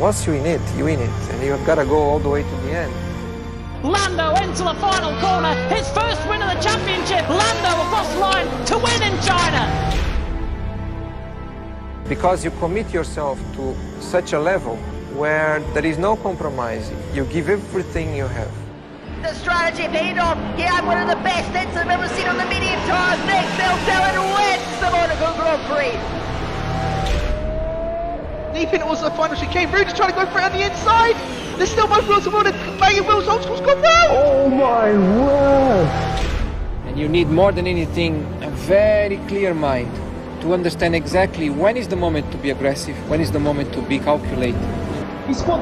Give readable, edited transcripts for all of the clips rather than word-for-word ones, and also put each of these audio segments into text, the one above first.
Once you win it, and you've got to go all the way to the end. Lando into the final corner, his first win of the championship. Lando across the line to win in China. Because you commit yourself to such a level where there is no compromise. You give everything you have. The strategy paid off. He had one of the best hits I've ever seen on the medium tires. Nick Silverstone wins the Monaco Grand Prix. Deep in towards the final chicane. Rudy's trying to go for it on the inside. There's still both wheels of order. Mayor Will's old school's gone round. Oh my word! And you need more than anything a very clear mind to understand exactly when is the moment to be aggressive, when is the moment to be calculated. He's spun.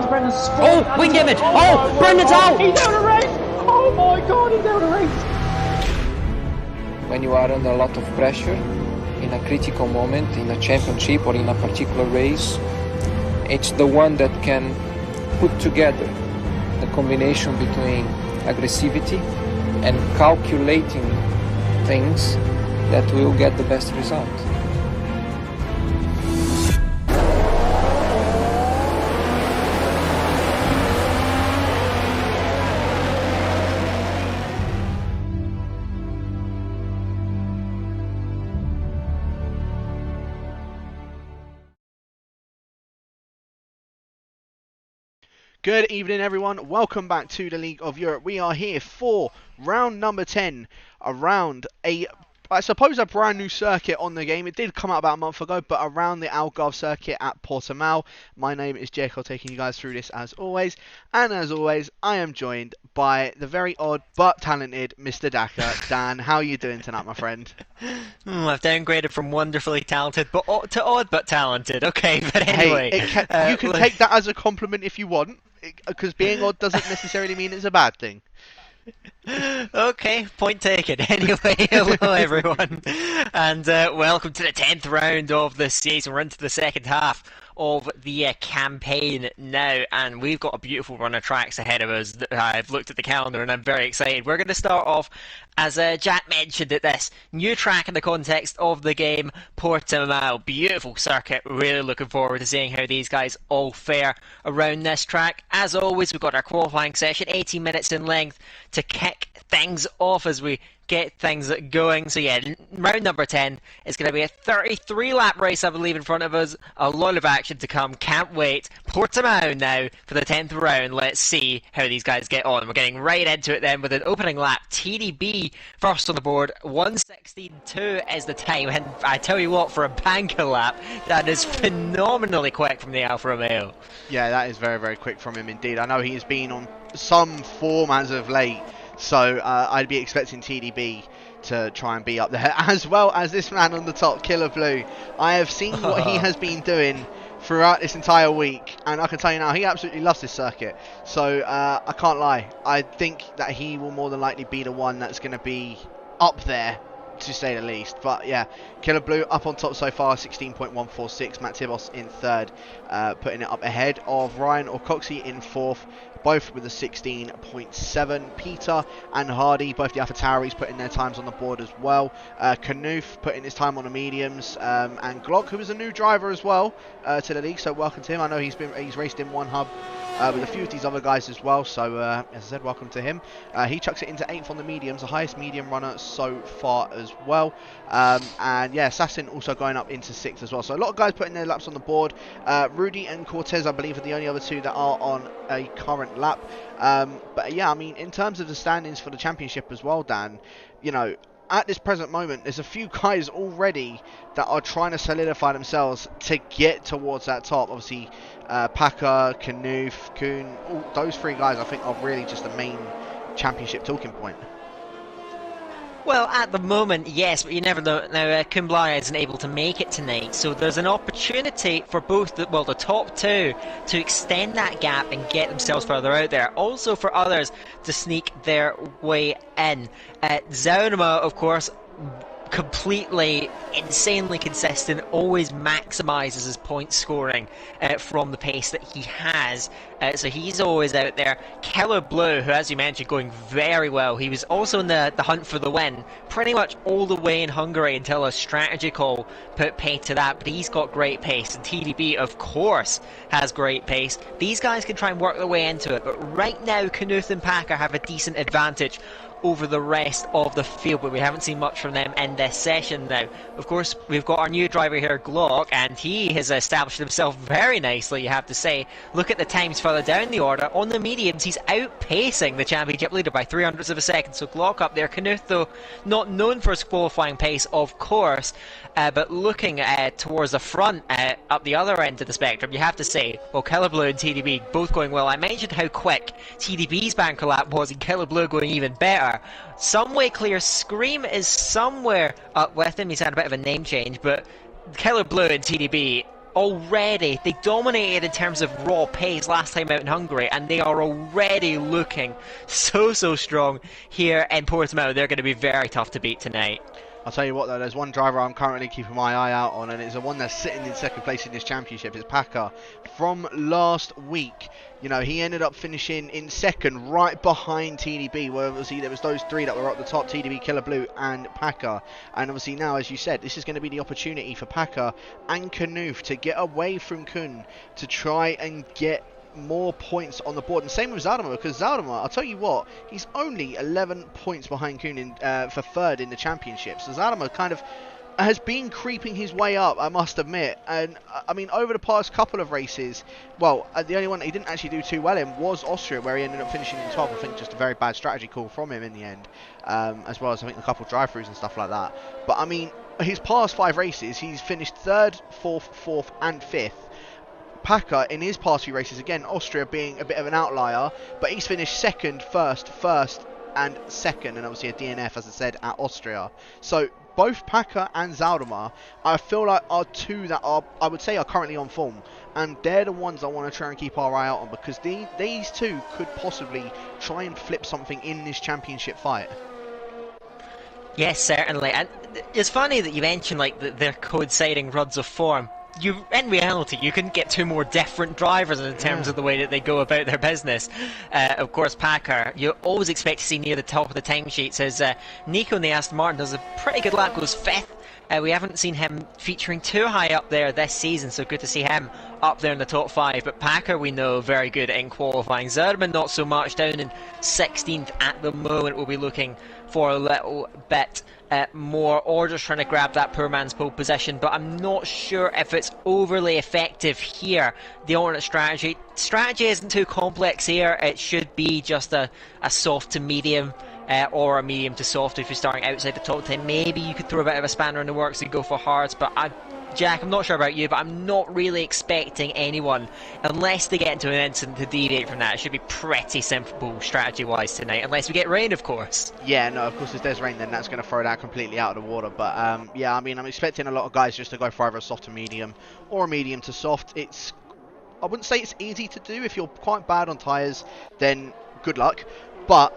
Brendan's spun. Oh, wing damage. Oh, Brendan's out. He's out of race. Oh my God, he's out of race. When you are under a lot of pressure, in a critical moment, in a championship or in a particular race, it's the one that can put together the combination between aggressivity and calculating things that will get the best result. Good evening, everyone. Welcome back to the League of Europe. We are here for round number 10 around I suppose a brand new circuit on the game. It did come out about a month ago, but around the Algarve circuit at Portimao. My name is Jacob, taking you guys through this as always. And as always, I am joined by the very odd but talented Mr. Daka. Dan, how are you doing tonight, my friend? I've downgraded from wonderfully talented to odd but talented. Okay, but anyway. Hey, you can take that as a compliment if you want, because being odd doesn't necessarily mean it's a bad thing. Okay, point taken. Anyway, hello everyone, and welcome to the 10th round of the season. We're into the second half of the campaign now, and we've got a beautiful run of tracks ahead of us. I've looked at the calendar and I'm very excited. We're going to start off, as Jack mentioned, at this new track in the context of the game, Portimao. Beautiful circuit. Really looking forward to seeing how these guys all fare around this track. As always, we've got our qualifying session, 18 minutes in length, to kick things off as we get things going. So yeah, round number 10 is going to be a 33 lap race, I believe, in front of us. A lot of action to come. Can't wait. Portimao now for the 10th round. Let's see how these guys get on. We're getting right into it then with an opening lap. TDB first on the board. 1:16.2 is the time, and I tell you what, for a banker lap, that is phenomenally quick from the Alfa Romeo. Yeah, that is very, very quick from him indeed. I know he has been on some form as of late, so I'd be expecting TDB to try and be up there, as well as this man on the top, Killer Blue. I have seen what he has been doing throughout this entire week, and I can tell you now, he absolutely loves this circuit. So I can't lie, I think that he will more than likely be the one that's going to be up there, to say the least. But yeah, Killer Blue up on top so far, 16.146. Matt Tibos in third, putting it up ahead of Ryan or Coxey in fourth, both with a 16.7. Peter and Hardy, both the AlphaTauris, putting their times on the board as well. Knuth putting his time on the mediums, and Glock, who is a new driver as well to the league, so welcome to him. I know he's raced in one hub with a few of these other guys as well, so as I said, welcome to him. He chucks it into 8th on the mediums, the highest medium runner so far as well. And yeah, Assassin also going up into 6th as well, so a lot of guys putting their laps on the board. Rudy and Cortez, I believe, are the only other two that are on a current lap. But yeah, I mean, in terms of the standings for the championship as well, Dan, you know, at this present moment, there's a few guys already that are trying to solidify themselves to get towards that top. Obviously, Packer, Knuth, Kuhn, those three guys I think are really just the main championship talking point. Well, at the moment, yes, but you never know. Now, Kumbaya isn't able to make it tonight, so there's an opportunity for both the top two to extend that gap and get themselves further out there. Also for others to sneak their way in. Zaunama, of course, completely, insanely consistent, always maximises his point scoring from the pace that he has. So he's always out there. Killer Blue, who, as you mentioned, going very well. He was also in the hunt for the win pretty much all the way in Hungary until a strategy call put paid to that. But he's got great pace, and TDB, of course, has great pace. These guys can try and work their way into it, but right now Knuth and Packer have a decent advantage over the rest of the field, but we haven't seen much from them in this session now. Of course, we've got our new driver here, Glock, and he has established himself very nicely, you have to say. Look at the times further down the order. On the mediums, he's outpacing the championship leader by 300ths of a second, so Glock up there. Knuth, though, not known for his qualifying pace, of course, but looking towards the front, up the other end of the spectrum, you have to say, well, Killer Blue and TDB both going well. I mentioned how quick TDB's banker lap was, and Killer Blue going even better. Some way clear. Scream is somewhere up with him. He's had a bit of a name change, but Killer Blue and TDB already, they dominated in terms of raw pace last time out in Hungary, and they are already looking so strong here in Portimao. They're going to be very tough to beat tonight. I'll tell you what though, there's one driver I'm currently keeping my eye out on, and it's the one that's sitting in second place in this championship. It's Packer. From last week, you know, he ended up finishing in second, right behind TDB, where obviously there was those three that were up the top, TDB, Killer Blue and Packer. And obviously now, as you said, this is going to be the opportunity for Packer and Knuth to get away from Kun, to try and get more points on the board. And same with Zaldemar, because Zaldemar, I'll tell you what, he's only 11 points behind Kun for third in the championship. So Zaldemar kind of has been creeping his way up, I must admit. And I mean, over the past couple of races, well, the only one that he didn't actually do too well in was Austria, where he ended up finishing in 12th. I think just a very bad strategy call from him in the end, as well as I think a couple of drive-throughs and stuff like that. But I mean, his past 5 races, he's finished 3rd, 4th, 4th and 5th. Packer in his past few races, again, Austria being a bit of an outlier, but he's finished 2nd, 1st and 2nd, and obviously a DNF, as I said, at Austria. So both Packer and Zaldemar, I feel like, are two that are, I would say, are currently on form, and they're the ones I want to try and keep our eye out on, because these two could possibly try and flip something in this championship fight. Yes, certainly. And it's funny that you mentioned like they're coinciding runs of form. In reality, you couldn't get two more different drivers in terms of the way that they go about their business. Of course, Packer, you always expect to see near the top of the timesheets, as Nico in the Aston Martin does a pretty good lap, goes 5th. We haven't seen him featuring too high up there this season, so good to see him up there in the top 5. But Packer, we know, very good in qualifying. Zerman, not so much, down in 16th at the moment. We'll be looking for a little bit more, or just trying to grab that poor man's pole position, but I'm not sure if it's overly effective here. The alternate strategy isn't too complex here. It should be just a soft to medium, or a medium to soft if you're starting outside the top 10. Maybe you could throw a bit of a spanner in the works and go for hards, but Jack, I'm not sure about you, but I'm not really expecting anyone, unless they get into an incident, to deviate from that. It should be pretty simple strategy-wise tonight, unless we get rain, of course. Yeah, no, of course, if there's rain, then that's going to throw that completely out of the water. But, yeah, I mean, I'm expecting a lot of guys just to go for either a soft to medium or a medium to soft. I wouldn't say it's easy to do. If you're quite bad on tyres, then good luck. But,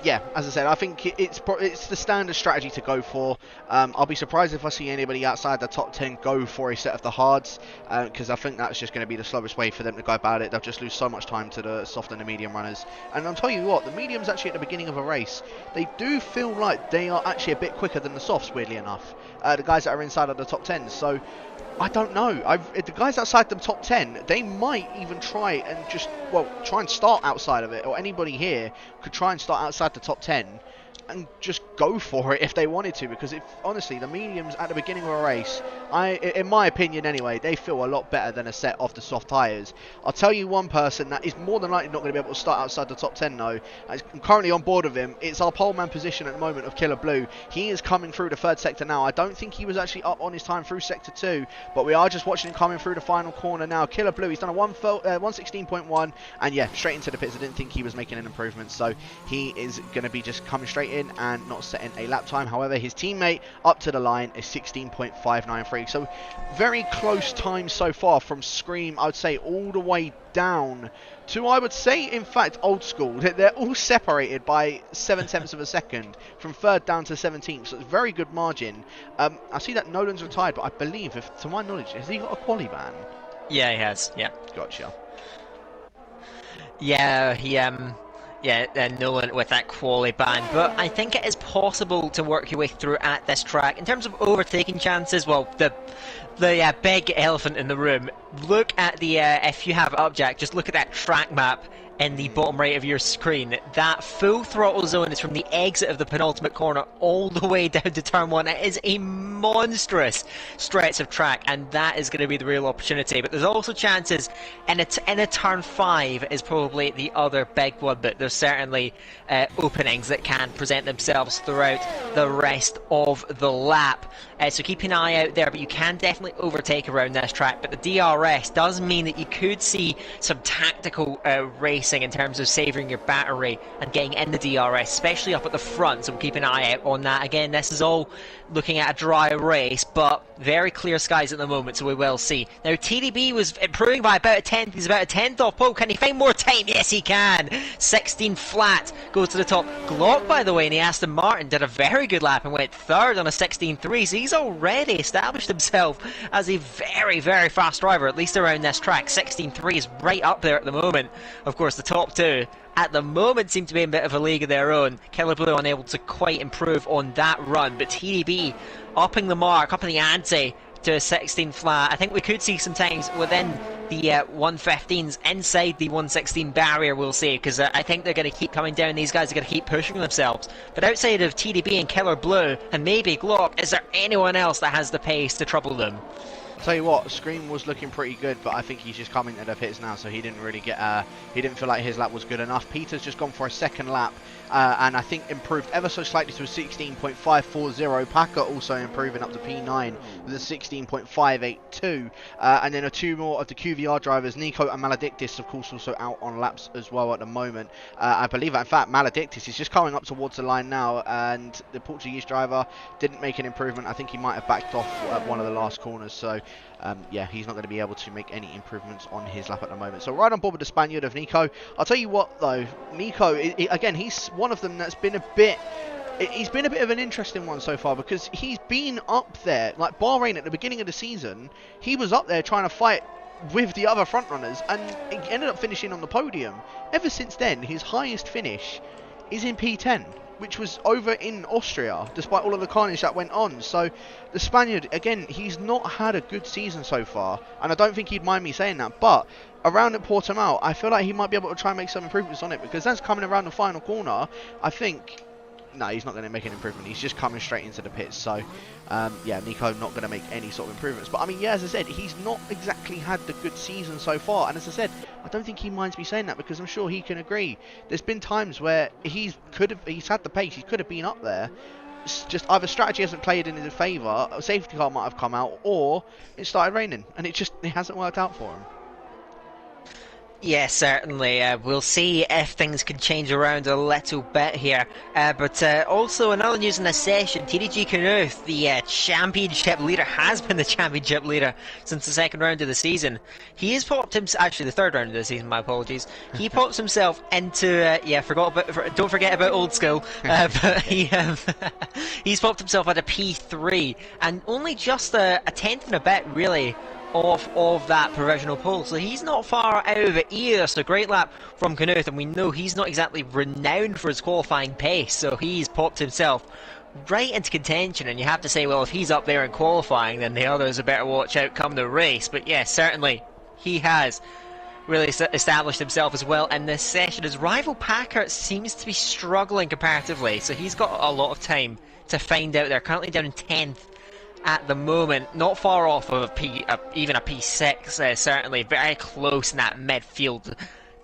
yeah, as I said, I think it's the standard strategy to go for. I'll be surprised if I see anybody outside the top 10 go for a set of the hards, because I think that's just going to be the slowest way for them to go about it. They'll just lose so much time to the soft and the medium runners. And I'll tell you what, the mediums actually at the beginning of a race, they do feel like they are actually a bit quicker than the softs, weirdly enough. The guys that are inside of the top 10. So I don't know. The guys outside the top 10, they might even try and try and start outside of it, or anybody here could try and start outside the top 10 and just go for it if they wanted to, because honestly, the mediums at the beginning of a race, in my opinion anyway, they feel a lot better than a set of the soft tyres. I'll tell you one person that is more than likely not going to be able to start outside the top 10 though. I'm currently on board with him. It's our poleman position at the moment of Killer Blue. He is coming through the 3rd sector now. I don't think he was actually up on his time through sector 2, but we are just watching him coming through the final corner now. Killer Blue, he's done a 116.1, and yeah, straight into the pits. I didn't think he was making an improvement, so he is going to be just coming straight in. overtaking and not setting a lap time. However, his teammate up to the line is 16.593. So very close time so far from Scream, I would say, all the way down to, I would say, in fact, Old School. They're all separated by 7/10 of a second from 3rd down to 17th, so it's a very good margin. I see that Nolan's retired, but I believe, if to my knowledge, has he got a quali ban? Yeah, he has. Yeah. Gotcha. Yeah, Nolan with that quali ban, but I think it is possible to work your way through at this track. In terms of overtaking chances, well, the big elephant in the room, look at the, if you have it up, Jack, just look at that track map in the bottom right of your screen. That full throttle zone is from the exit of the penultimate corner all the way down to turn 1. It is a monstrous stretch of track, and that is going to be the real opportunity. But there's also chances in a turn 5 is probably the other big one, but there's certainly openings that can present themselves throughout the rest of the lap. So keep an eye out there, but you can definitely overtake around this track. But the DRS does mean that you could see some tactical racing in terms of saving your battery and getting in the DRS, especially up at the front, so we'll keep an eye out on that. Again, this is all looking at a dry race, but very clear skies at the moment, so we will see. Now, TDB was improving by about a 10th. He's about a 10th off pole. Can he find more time? Yes, he can. 16 flat goes to the top. Glock, by the way, in the Aston Martin did a very good lap and went 3rd on a 16.3, so he's already established himself as a very, very fast driver, at least around this track. 16.3 is right up there at the moment. Of course, the top two at the moment seem to be in a bit of a league of their own. Killer Blue unable to quite improve on that run, but TDB upping the mark, upping the ante to a 16 flat. I think we could see some times within the 115s inside the 116 barrier, we'll see, because I think they're going to keep coming down. These guys are going to keep pushing themselves. But outside of TDB and Killer Blue and maybe Glock, is there anyone else that has the pace to trouble them? Tell you what, Scream was looking pretty good, but I think he's just coming to the pits now, so he didn't really get, he didn't feel like his lap was good enough. Peter's just gone for a second lap, and I think improved ever so slightly to a 16.540. Packer also improving up to P9 with a 16.582, and then two more of the QVR drivers, Nico and Maledictus, of course, also out on laps as well at the moment. I believe, in fact, Maledictus is just coming up towards the line now, and the Portuguese driver didn't make an improvement. I think he might have backed off at one of the last corners, so yeah, he's not going to be able to make any improvements on his lap at the moment. So right on board with the Spaniard of Nico. I'll tell you what though, Nico, again, he's one of them that's been a bit... He's been a bit of an interesting one so far, because he's been up there, like Bahrain at the beginning of the season, he was up there trying to fight with the other front runners, and he ended up finishing on the podium. Ever since then, his highest finish is in P10, which was over in Austria, despite all of the carnage that went on. So the Spaniard, again, he's not had a good season so far, and I don't think he'd mind me saying that, but around at Portimao, I feel like he might be able to try and make some improvements on it, because that's coming around the final corner. I think, no, he's not going to make an improvement. He's just coming straight into the pits. So, yeah, Nico not going to make any sort of improvements. But, I mean, yeah, as I said, he's not exactly had the good season so far. And as I said, I don't think he minds me saying that, because I'm sure he can agree. There's been times where he's had the pace. He could have been up there. It's just either strategy hasn't played in his favour, a safety car might have come out, it started raining. And it hasn't worked out for him. Yeah, certainly. We'll see if things can change around a little bit here. But also, another news in this session, TDG Knuth, the championship leader, has been the championship leader since the second round of the season. He has popped himself, actually the third round of the season, my apologies. He pops himself into, don't forget about Old School, but he's popped himself at a P3, and only just a 10th and a bit, really, off of that provisional pole, so he's not far out of it either. So great lap from Knuth, and we know he's not exactly renowned for his qualifying pace, so he's popped himself right into contention. And you have to say, well, if he's up there in qualifying, then the others are better watch out come the race. But yeah, certainly he has really established himself as well in this session. His rival Packer seems to be struggling comparatively, so he's got a lot of time to find out. They're currently down in 10th at the moment, not far off of even a P6, certainly very close in that midfield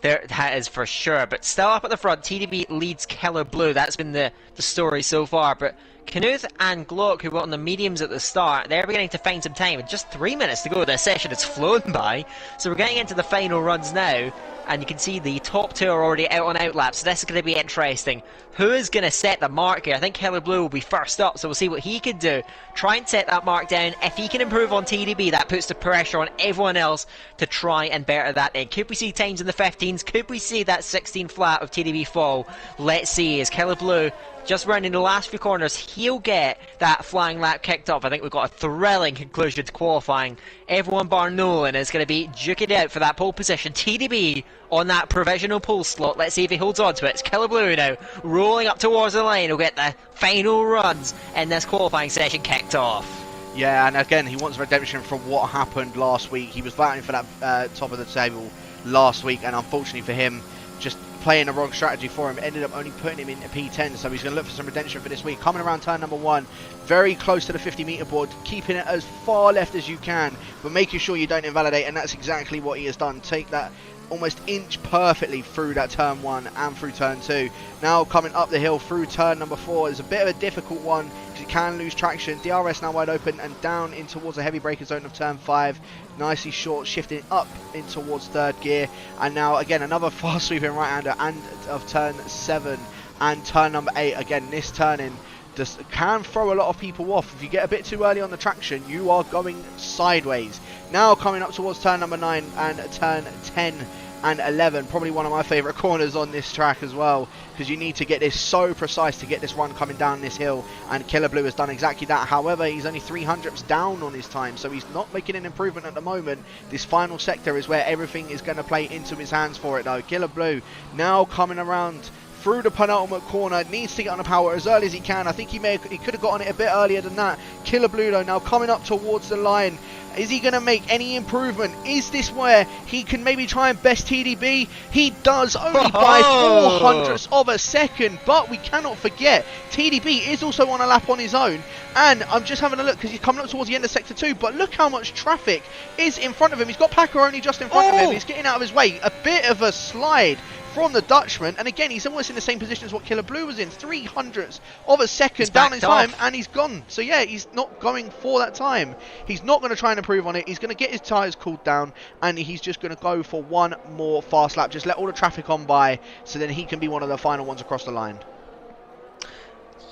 there, that is for sure. But still up at the front, TDB leads Killer Blue. That's been the story so far, but Knuth and Glock, who were on the mediums at the start, they're beginning to find some time. And just 3 minutes to go, this session has flown by. So we're getting into the final runs now. And you can see the top two are already out on outlap, so this is going to be interesting. Who is going to set the mark here? I think Killer Blue will be first up, so we'll see what he can do. Try and set that mark down. If he can improve on TDB, that puts the pressure on everyone else to try and better that in. Could we see times in the 15s? Could we see that 16 flat of TDB fall? Let's see. Is Killer Blue just rounding the last few corners? He'll get that flying lap kicked off. I think we've got a thrilling conclusion to qualifying. Everyone bar Nolan is going to be duking it out for that pole position. TDB on that provisional pole slot. Let's see if he holds on to it. It's Killer Blue now rolling up towards the line. He'll get the final runs in this qualifying session kicked off. Yeah, and again, he wants redemption from what happened last week. He was fighting for that top of the table last week, and unfortunately for him, just playing the wrong strategy for him ended up only putting him into P10, so he's going to look for some redemption for this week. Coming around turn number 1, very close to the 50-meter board, keeping it as far left as you can, but making sure you don't invalidate, and that's exactly what he has done. Take that almost inch perfectly through that turn 1 and through turn 2. Now coming up the hill through turn number 4 is a bit of a difficult one because you can lose traction. DRS now wide open and down in towards the heavy braker zone of turn 5. Nicely short, shifting up in towards 3rd gear, and now again another fast sweeping right-hander and of turn 7 and turn number 8. Again, this turning just can throw a lot of people off. If you get a bit too early on the traction, you are going sideways. Now coming up towards turn number 9 and turn 10 and 11, probably one of my favourite corners on this track as well, because you need to get this so precise to get this run coming down this hill, and Killer Blue has done exactly that. However, he's only 300ths down on his time, so he's not making an improvement at the moment. This final sector is where everything is going to play into his hands for it though. Killer Blue now coming around through the penultimate corner, needs to get on the power as early as he can. I think he could have got on it a bit earlier than that. Killer Blue though now coming up towards the line. Is he going to make any improvement? Is this where he can maybe try and best TDB? He does, only by 400ths of a second, but we cannot forget TDB is also on a lap on his own, and I'm just having a look because he's coming up towards the end of sector 2, but look how much traffic is in front of him. He's got Packer only just in front of him. He's getting out of his way. A bit of a slide from the Dutchman, and again he's almost in the same position as what Killer Blue was in, 300ths of a second down in time, and he's gone. So yeah, he's not going for that time. He's not going to try and improve on it. He's going to get his tyres cooled down, and he's just going to go for one more fast lap. Just let all the traffic on by, so then he can be one of the final ones across the line.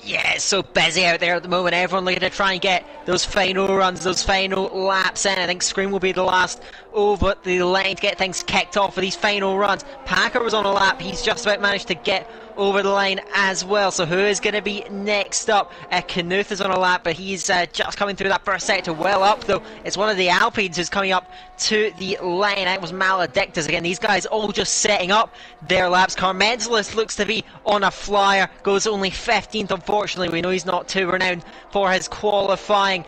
Yeah, it's so busy out there at the moment. Everyone looking to try and get those final runs, those final laps in. I think Scream will be the last over the line to get things kicked off for these final runs. Packer was on a lap. He's just about managed to get over the line as well. So who is going to be next up? Knuth is on a lap, but he's just coming through that first sector well up, though. It's one of the Alpines who's coming up to the line. It was Maledictus again. These guys all just setting up their laps. Carmentalist looks to be on a flyer, goes only 15th, unfortunately. We know he's not too renowned for his qualifying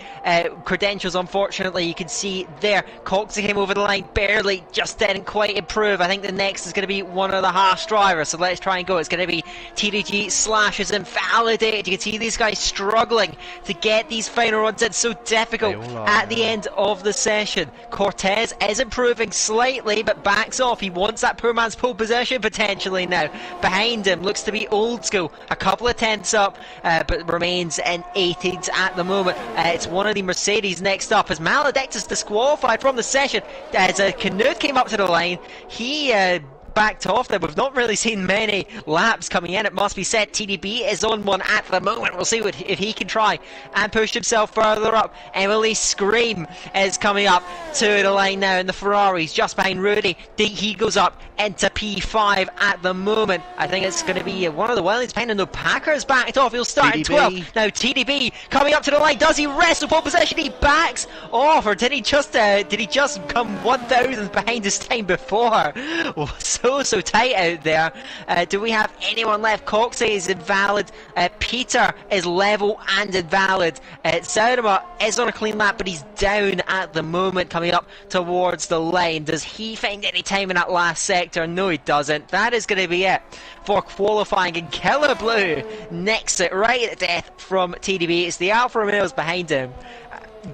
credentials, unfortunately. You can see there, Coxey came over the line barely, just didn't quite improve. I think the next is going to be one of the Haas drivers, so let's try and go. It's going to be TDG Slash is invalidated. You can see these guys struggling to get these final runs in, so difficult at the end of the session. Cortez is improving slightly, but backs off. He wants that poor man's pole position potentially now. Behind him looks to be Old School, a couple of tenths up, but remains in 18th at the moment. It's one of the Mercedes next up, as Maledictus disqualified from the session as Knuth came up to the line. He backed off there. We've not really seen many laps coming in, it must be said. TDB is on one at the moment. We'll see if he can try and push himself further up. Emily Scream is coming up to the line now in the Ferraris, just behind Rudy. He goes up into P5 at the moment. I think it's going to be one of the Wellings behind him. No, Packer's backed off. He'll start at 12. Now TDB coming up to the line. Does he wrestle pole position? He backs off, or did he just come 1,000th behind his time before? So tight out there. Do we have anyone left? Coxey is invalid. Peter is level and invalid. Saurama is on a clean lap, but he's down at the moment, coming up towards the line. Does he find any time in that last sector? No, he doesn't. That is going to be it for qualifying, and Killer Blue nicks it right at death from TDB. It's the Alfa Romeos behind him.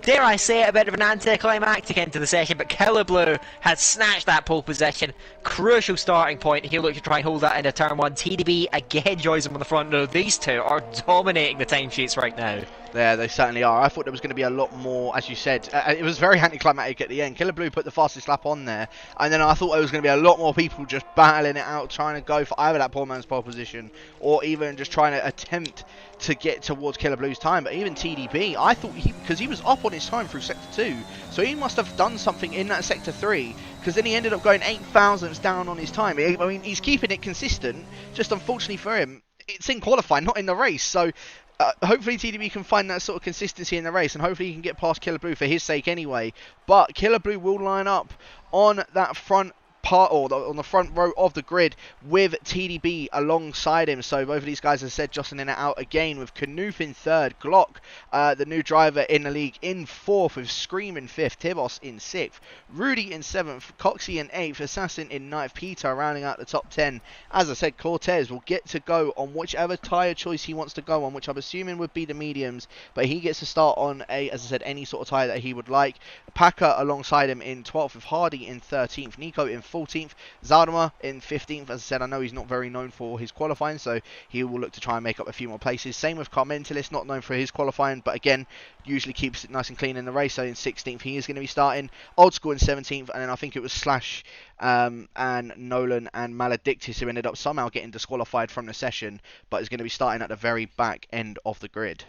dare I say it, a bit of an anticlimactic end to the session, but Killer Blue has snatched that pole position. Crucial starting point. He'll look to try and hold that into turn 1. TDB again joins him on the front row. These two are dominating the timesheets right now. Yeah, they certainly are. I thought there was going to be a lot more, as you said. It was very anticlimactic at the end. Killer Blue put the fastest lap on there, and then I thought there was going to be a lot more people just battling it out, trying to go for either that poor man's pole position, or even just trying to attempt to get towards Killer Blue's time. But even TDB, I thought because he was up on his time through Sector 2, so he must have done something in that Sector 3, because then he ended up going 8 thousandths down on his time. I mean, he's keeping it consistent, just unfortunately for him, it's in qualifying, not in the race, so... hopefully TDB can find that sort of consistency in the race, and hopefully he can get past Killer Blue for his sake anyway. But Killer Blue will line up on that front part, or on the front row of the grid, with TDB alongside him. So both of these guys, as I said, jostling in and out again, with Knuth in 3rd, Glock, the new driver in the league, in 4th, with Scream in 5th, Tibos in 6th, Rudy in 7th, Coxie in 8th, Assassin in 9th, Peter rounding out the top 10. As I said, Cortez will get to go on whichever tyre choice he wants to go on, which I'm assuming would be the mediums, but he gets to start on a, as I said, any sort of tyre that he would like. Packer alongside him in 12th, with Hardy in 13th, Nico in 14th, Zardama in 15th. As I said, I know he's not very known for his qualifying, so he will look to try and make up a few more places. Same with Carmentalis, not known for his qualifying, but again, usually keeps it nice and clean in the race. So in 16th, he is going to be starting. Old School in 17th, and then I think it was Slash and Nolan and Maledictus who ended up somehow getting disqualified from the session, but is going to be starting at the very back end of the grid.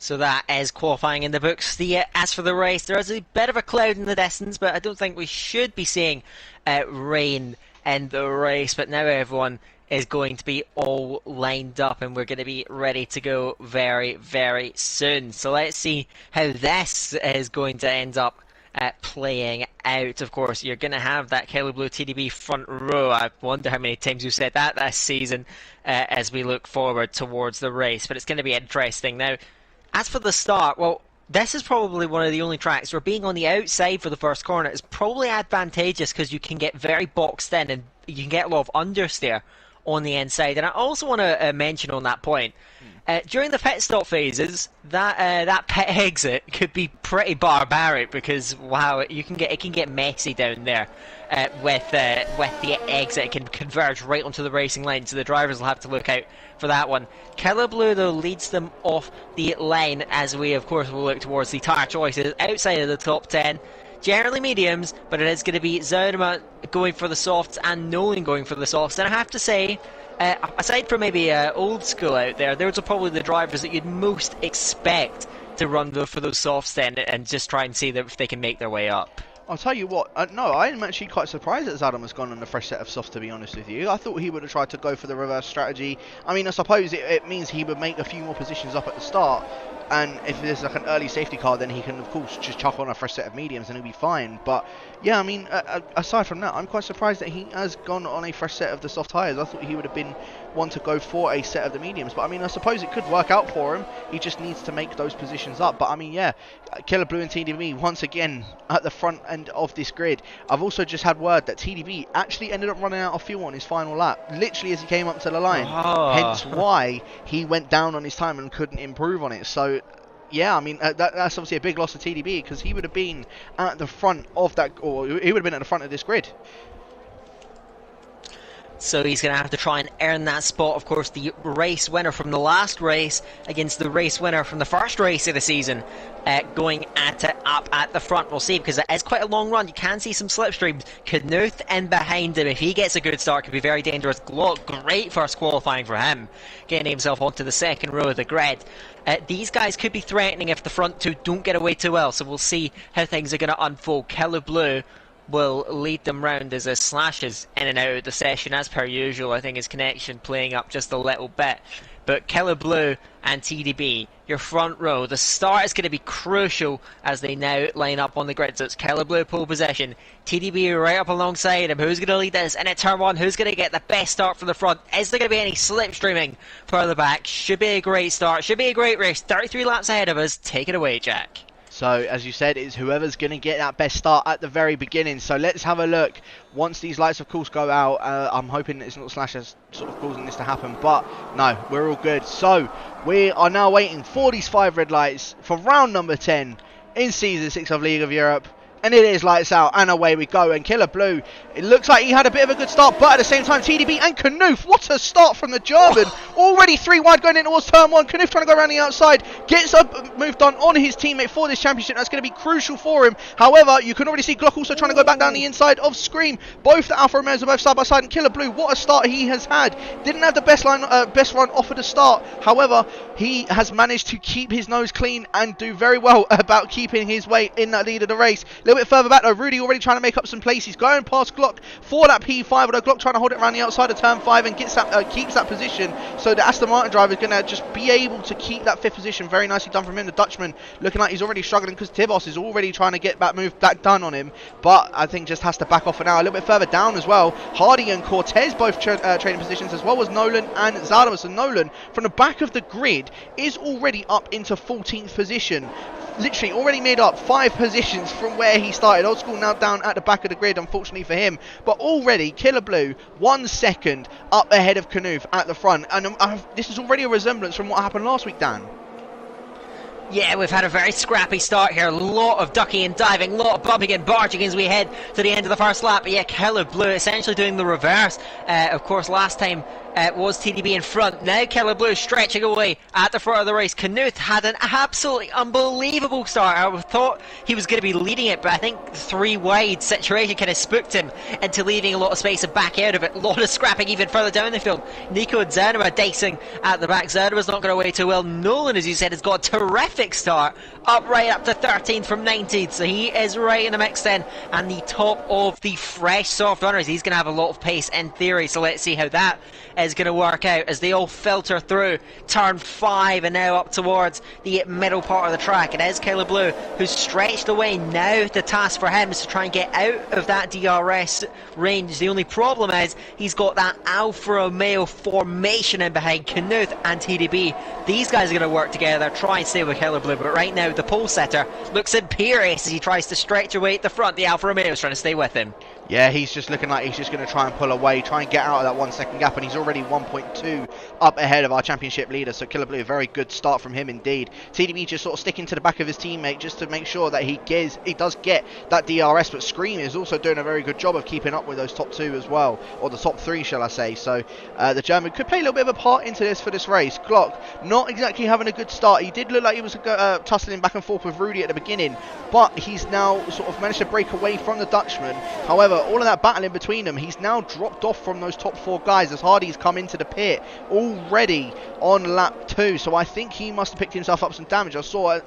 So that is qualifying in the books. As for the race, there is a bit of a cloud in the distance, but I don't think we should be seeing rain in the race. But now everyone is going to be all lined up, and we're going to be ready to go very, very soon. So let's see how this is going to end up playing out. Of course, you're going to have that Killer Blue TDB front row. I wonder how many times you said that this season as we look forward towards the race, but it's going to be interesting. Now, as for the start, well, this is probably one of the only tracks where being on the outside for the first corner is probably advantageous, because you can get very boxed in and you can get a lot of understeer on the inside. And I also want to mention on that point, during the pit stop phases, that pit exit could be pretty barbaric, because wow, it can get messy down there. With the exit, it can converge right onto the racing line, so the drivers will have to look out for that one. Killer Blue, though, leads them off the line, as we of course will look towards the tyre choices outside of the top 10. Generally mediums, but it is going to be Zaudema going for the softs and Nolan going for the softs. And I have to say, aside from maybe Old School out there, those are probably the drivers that you'd most expect to run for those softs then, and just try and see if they can make their way up. I'll tell you what, no, I'm actually quite surprised that Zadam has gone on a fresh set of softs, to be honest with you. I thought he would have tried to go for the reverse strategy. I mean, I suppose it means he would make a few more positions up at the start, and if there's like an early safety car, then he can of course just chuck on a fresh set of mediums and he'll be fine. But yeah, I mean, aside from that, I'm quite surprised that he has gone on a fresh set of the soft tyres. I thought he would have been one to go for a set of the mediums, but I mean, I suppose it could work out for him. He just needs to make those positions up. But I mean, yeah, Killer Blue and TDB once again at the front end of this grid. I've also just had word that TDB actually ended up running out of fuel on his final lap, literally as he came up to the line. Hence why he went down on his time and couldn't improve on it. So yeah, I mean, that's obviously a big loss to TDB, because he would have been at the front of that, or he would have been at the front of this grid. So he's going to have to try and earn that spot. Of course, the race winner from the last race against the race winner from the first race of the season, going at it up at the front. We'll see, because it is quite a long run. You can see some slipstreams. Knuth in behind him, if he gets a good start, could be very dangerous. Glock, great first qualifying for him, getting himself onto the second row of the grid. These guys could be threatening if the front two don't get away too well, so we'll see how things are going to unfold. Killer Blue will lead them round as Slashes in and out of the session as per usual. I think his connection playing up just a little bit. But Killer Blue and TDB, your front row, the start is going to be crucial as they now line up on the grid. So it's Killer Blue pole position, TDB right up alongside him. Who's going to lead this? And at turn one, who's going to get the best start from the front? Is there going to be any slipstreaming further back? Should be a great start, should be a great race. 33 laps ahead of us. Take it away, Jack. So, as you said, it's whoever's going to get that best start at the very beginning. So let's have a look. Once these lights, of course, go out, I'm hoping it's not Slash as sort of causing this to happen. But, no, we're all good. So, we are now waiting for these 5 red lights for round number 10 in Season 6 of League of Europe. And it is lights out, and away we go. And Killer Blue, it looks like he had a bit of a good start, but at the same time, TDB and Knuth, what a start from the German. Already 3 wide going in towards turn 1. Knuth trying to go around the outside, gets a move done on his teammate for this championship. That's going to be crucial for him. However, you can already see Glock also trying to go back down the inside of Scream. Both the Alpha Romeos are both side by side, and Killer Blue, what a start he has had. Didn't have the best run off of the start. However, he has managed to keep his nose clean and do very well about keeping his weight in that lead of the race. A little bit further back though, Rudy already trying to make up some place. He's going past Glock for that P5, although Glock trying to hold it around the outside of turn 5 and gets that, keeps that position. So the Aston Martin driver is going to just be able to keep that 5th position. Very nicely done from him. The Dutchman looking like he's already struggling because Tibos is already trying to get that move back done on him, but I think just has to back off for now. A little bit further down as well, Hardy and Cortez both trading positions, as well as Nolan and Zadama. So Nolan from the back of the grid is already up into 14th position. Literally already made up 5 positions from where he started. Old School now down at the back of the grid, unfortunately for him. But already, Killer Blue, 1 second up ahead of Knuth at the front. And this is already a resemblance from what happened last week, Dan. Yeah, we've had a very scrappy start here. A lot of ducking and diving, a lot of bumping and barging as we head to the end of the first lap. But yeah, Killer Blue essentially doing the reverse. Of course, last time was TDB in front. Now Killer Blue stretching away at the front of the race. Knuth had an absolutely unbelievable start. I thought he was going to be leading it, but I think the 3 wide situation kind of spooked him into leaving a lot of space and back out of it. A lot of scrapping even further down the field. Nico and Zanima dicing at the back. Zanima's not going away too well. Nolan, as you said, has got a terrific start. Right up to 13th from 19th. So he is right in the mix then. And the top of the fresh soft runners. He's going to have a lot of pace in theory. So let's see how that is going to work out as they all filter through turn 5 and now up towards the middle part of the track. It is Killer Blue who's stretched away. Now the task for him is to try and get out of that DRS range. The only problem is he's got that Alfa Romeo formation in behind Knuth and TDB. These guys are going to work together, try and stay with Killer Blue, but right now the pole setter looks imperious as he tries to stretch away at the front. The Alfa Romeo is trying to stay with him. Yeah, he's just looking like he's just going to try and pull away, try and get out of that 1 second gap, and he's already 1.2 up ahead of our championship leader. So Killer Blue, a very good start from him indeed. TDB just sort of sticking to the back of his teammate just to make sure that he does get that DRS, but Scream is also doing a very good job of keeping up with those top 2 as well, or the top 3 shall I say. So the German could play a little bit of a part into this for this race. Glock not exactly having a good start. He did look like he was tussling back and forth with Rudy at the beginning, but he's now sort of managed to break away from the Dutchman. However, all of that battle in between them, he's now dropped off from those top 4 guys as Hardy's come into the pit already on lap 2. So I think he must have picked himself up some damage. I saw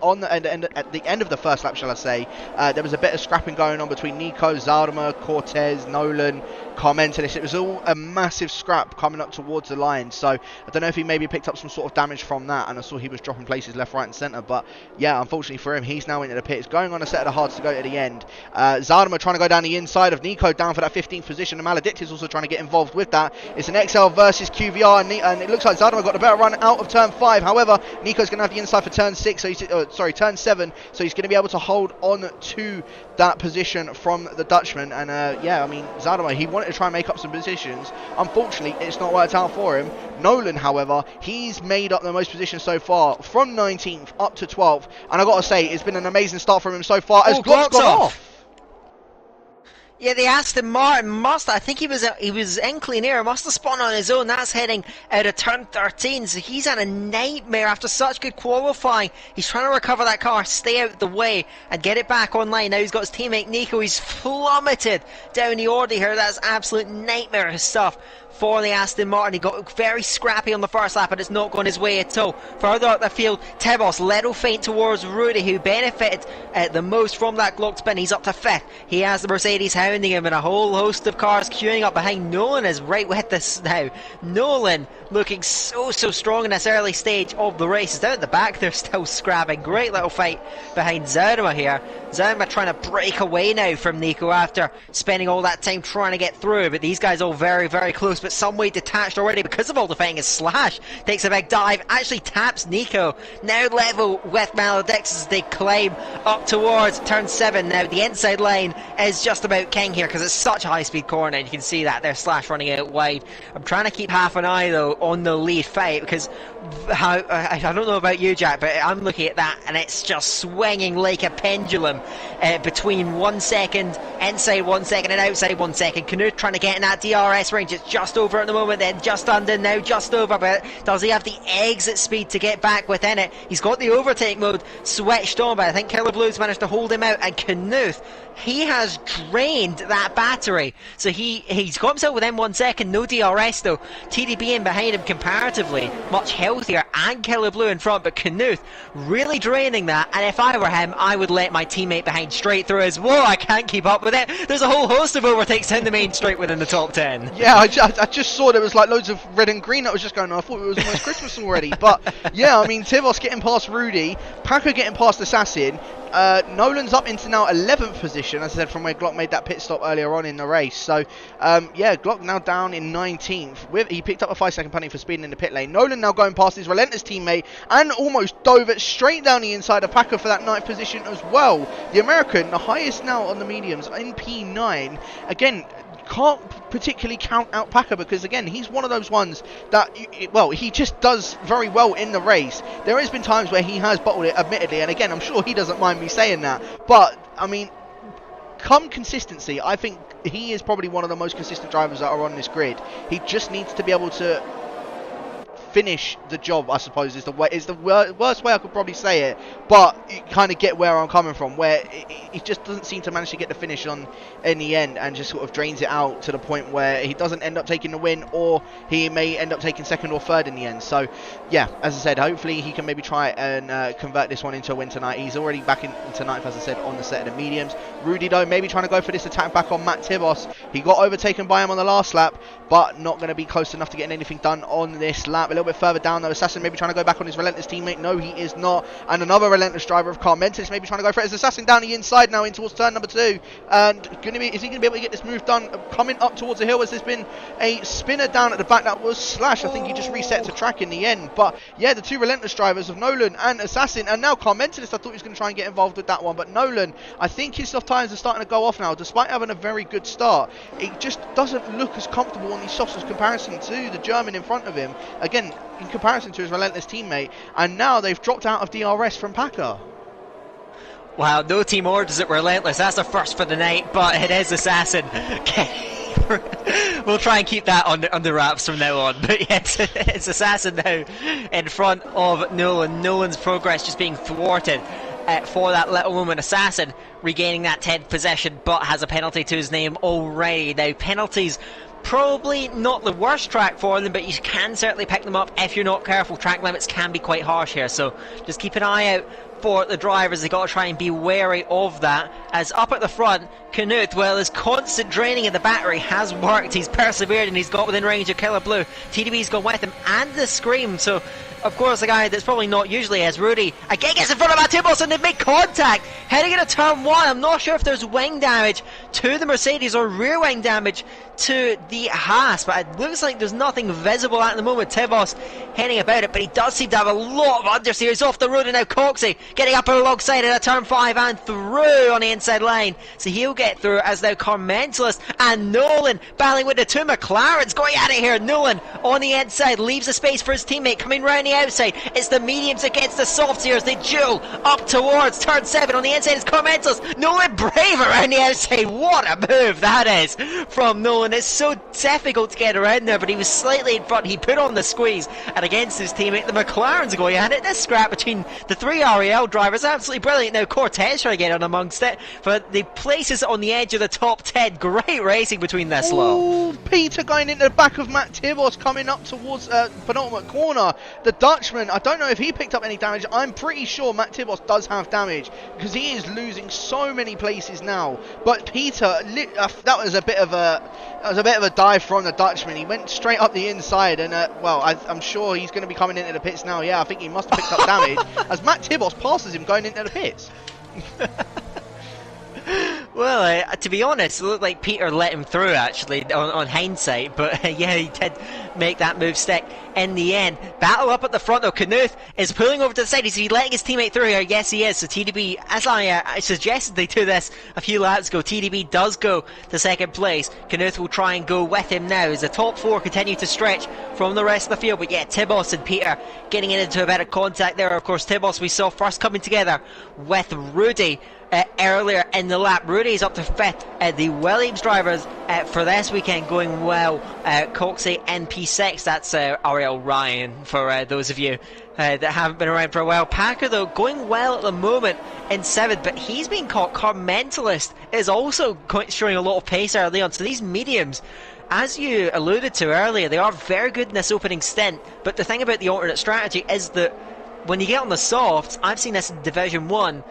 on the at the end of the first lap, shall I say, there was a bit of scrapping going on between Nico, Zaldama, Cortez, Nolan, commented this. It was all a massive scrap coming up towards the line. So I don't know if he maybe picked up some sort of damage from that, and I saw he was dropping places left, right and centre. But yeah, unfortunately for him, he's now into the pit. It's going on a set of the hards to go to the end. Zaldama trying to go down the inside of Nico, down for that 15th position. The Maledict is also trying to get involved with that. It's an XL versus QVR, and it looks like Zaldama got the better run out of turn 5. However, Nico's going to have the inside for turn 6, so he's turn 7, so he's going to be able to hold on to that position from the Dutchman. And yeah, I mean, Zaldama, he wanted to try and make up some positions. Unfortunately, it's not worked out for him. Nolan, however, he's made up the most positions so far, from 19th up to 12th, and I got to say, it's been an amazing start from him so far as Glock's gone off. Yeah, the Aston Martin I think he was in clean air, must have spun on his own. That's heading out of turn 13, so he's had a nightmare after such good qualifying. He's trying to recover that car, stay out the way, and get it back online. Now he's got his teammate Nico, he's plummeted down the order here. That's absolute nightmare stuff for the Aston Martin. He got very scrappy on the first lap, but it's not gone his way at all. Further up the field, Tebos, little feint towards Rudy, who benefited the most from that Glock spin. He's up to 5th. He has the Mercedes hounding him, and a whole host of cars queuing up behind. Nolan is right with this now. Nolan looking so strong in this early stage of the race. Down at the back, they're still scrapping. Great little fight behind Zaunua here. Zaunua trying to break away now from Nico after spending all that time trying to get through, but these guys all very close, but some way detached already because of all the fighting. As Slash takes a big dive, actually taps Nico, now level with Maledictus as they climb up towards turn 7. Now the inside line is just about king here because it's such a high speed corner, and you can see that there's Slash running out wide. I'm trying to keep half an eye though on the lead fight, because I don't know about you, Jack, but I'm looking at that and it's just swinging like a pendulum between 1 second, inside 1 second and outside 1 second. Knut trying to get in that DRS range. It's just over at the moment, then just under, now just over, but does he have the exit speed to get back within it? He's got the overtake mode switched on, but I think Killer Blue's managed to hold him out, and Knuth, he has drained that battery, so he's got himself within 1 second. No DRS though. TDB in behind him comparatively much healthier, and Killer Blue in front, but Knuth really draining that, and if I were him I would let my teammate behind straight through as whoa, I can't keep up with it. There's a whole host of overtakes down the main straight within the top 10. Yeah, I just saw there was like loads of red and green that was just going on. I thought it was almost Christmas already, but yeah, I mean, Tivos getting past Rudy, Paco getting past Assassin. Nolan's up into now 11th position, as I said, from where Glock made that pit stop earlier on in the race. So, yeah, Glock now down in 19th. He picked up a 5-second penalty for speeding in the pit lane. Nolan now going past his relentless teammate and almost dove it straight down the inside of Paco for that 9th position as well. The American, the highest now on the mediums in P9. Again, can't particularly count out Paco because, again, he's one of those ones that, well, he just does very well in the race. There has been times where he has bottled it, admittedly, and again, I'm sure he doesn't mind me saying that. But, I mean, come consistency, I think he is probably one of the most consistent drivers that are on this grid. He just needs to be able to finish the job, I suppose, is the way. It's the worst way I could probably say it, but you kind of get where I'm coming from, where he just doesn't seem to manage to get the finish on in the end, and just sort of drains it out to the point where he doesn't end up taking the win, or he may end up taking 2nd or 3rd in the end. So yeah, as I said, hopefully he can maybe try and convert this one into a win tonight. He's already back into 9th, as I said, on the set of the mediums. Rudy though, maybe trying to go for this attack back on Matt Tibos. He got overtaken by him on the last lap, but not going to be close enough to getting anything done on this lap. A little bit further down though, Assassin maybe trying to go back on his relentless teammate. No, he is not. And another relentless driver of Carmentis maybe trying to go for it as Assassin down the inside now in towards turn number 2. And is he going to be able to get this move done coming up towards the hill, as there's been a spinner down at the back that was Slash. I think he just reset to track in the end. But yeah, the two relentless drivers of Nolan and Assassin, and now Carmentis, I thought he was going to try and get involved with that one, but Nolan, I think his soft tyres are starting to go off now, despite having a very good start. It just doesn't look as comfortable on these softs as comparison to the German in front of him, again in comparison to his relentless teammate, and now they've dropped out of DRS from Paco. Wow, no team orders at Relentless. That's the first for the night, but it is Assassin. We'll try and keep that under wraps from now on. But yeah, it's Assassin now in front of Nolan. Nolan's progress just being thwarted for that little moment. Assassin regaining that 10th position, but has a penalty to his name already. Now, penalties probably not the worst track for them, but you can certainly pick them up if you're not careful. Track limits can be quite harsh here, so just keep an eye out for the drivers. They've got to try and be wary of that. As up at the front, Knut, well, his constant draining of the battery has worked. He's persevered and he's got within range of Killer Blue. TDB's gone with him and the Scream, so of course the guy that's probably not usually is Rudy again gets in front of Matibos, and they've made contact heading into turn 1. I'm not sure if there's wing damage to the Mercedes or rear wing damage to the Haas, but it looks like there's nothing visible at the moment. Tibos heading about it, but he does seem to have a lot of understeers off the road, and now Coxey getting up alongside it at turn 5 and through on the inside line, so he'll get through as now Carmentalist and Nolan battling with the two McLarens going at it here. Nolan on the inside leaves a space for his teammate coming round the outside. It's the mediums against the softs here as they duel up towards turn 7. On the inside is Carmentalist. Nolan brave around the outside. What a move that is from Nolan. It's so difficult to get around there, but he was slightly in front. He put on the squeeze, and against his teammate the McLarens going at it. This scrap between the three RAL RAL drivers. Absolutely brilliant. Now Cortez trying to get on amongst it, but the places on the edge of the top 10. Great racing between this lot. Ooh, Peter going into the back of Matt Tibos coming up towards penultimate corner. The Dutchman, I don't know if he picked up any damage. I'm pretty sure Matt Tibos does have damage because he is losing so many places now. But Peter, that was a bit of a dive from the Dutchman. He went straight up the inside, and well, I'm sure he's going to be coming into the pits now. Yeah, I think he must have picked up damage as Matt Tibos passes him going into the pits. Well, to be honest, it looked like Peter let him through, actually, on hindsight. But yeah, he did make that move stick in the end. Battle up at the front, though. Knuth is pulling over to the side. Is he letting his teammate through here? Yes, he is. So TDB, as I suggested they do this a few laps ago, TDB does go to second place. Knuth will try and go with him now as the top four continue to stretch from the rest of the field. But yeah, Tibos and Peter getting into a bit of contact there. Of course, Tibos we saw first coming together with Rudy earlier in the lap. Rudy's up to 5th. The Williams drivers for this weekend going well. Coxey in P6. That's Ariel Ryan for those of you that haven't been around for a while. Packer, though, going well at the moment in 7th, but he's been caught. Carmentalist is also showing a lot of pace early on. So these mediums, as you alluded to earlier, they are very good in this opening stint. But the thing about the alternate strategy is that when you get on the softs, I've seen this in Division 1,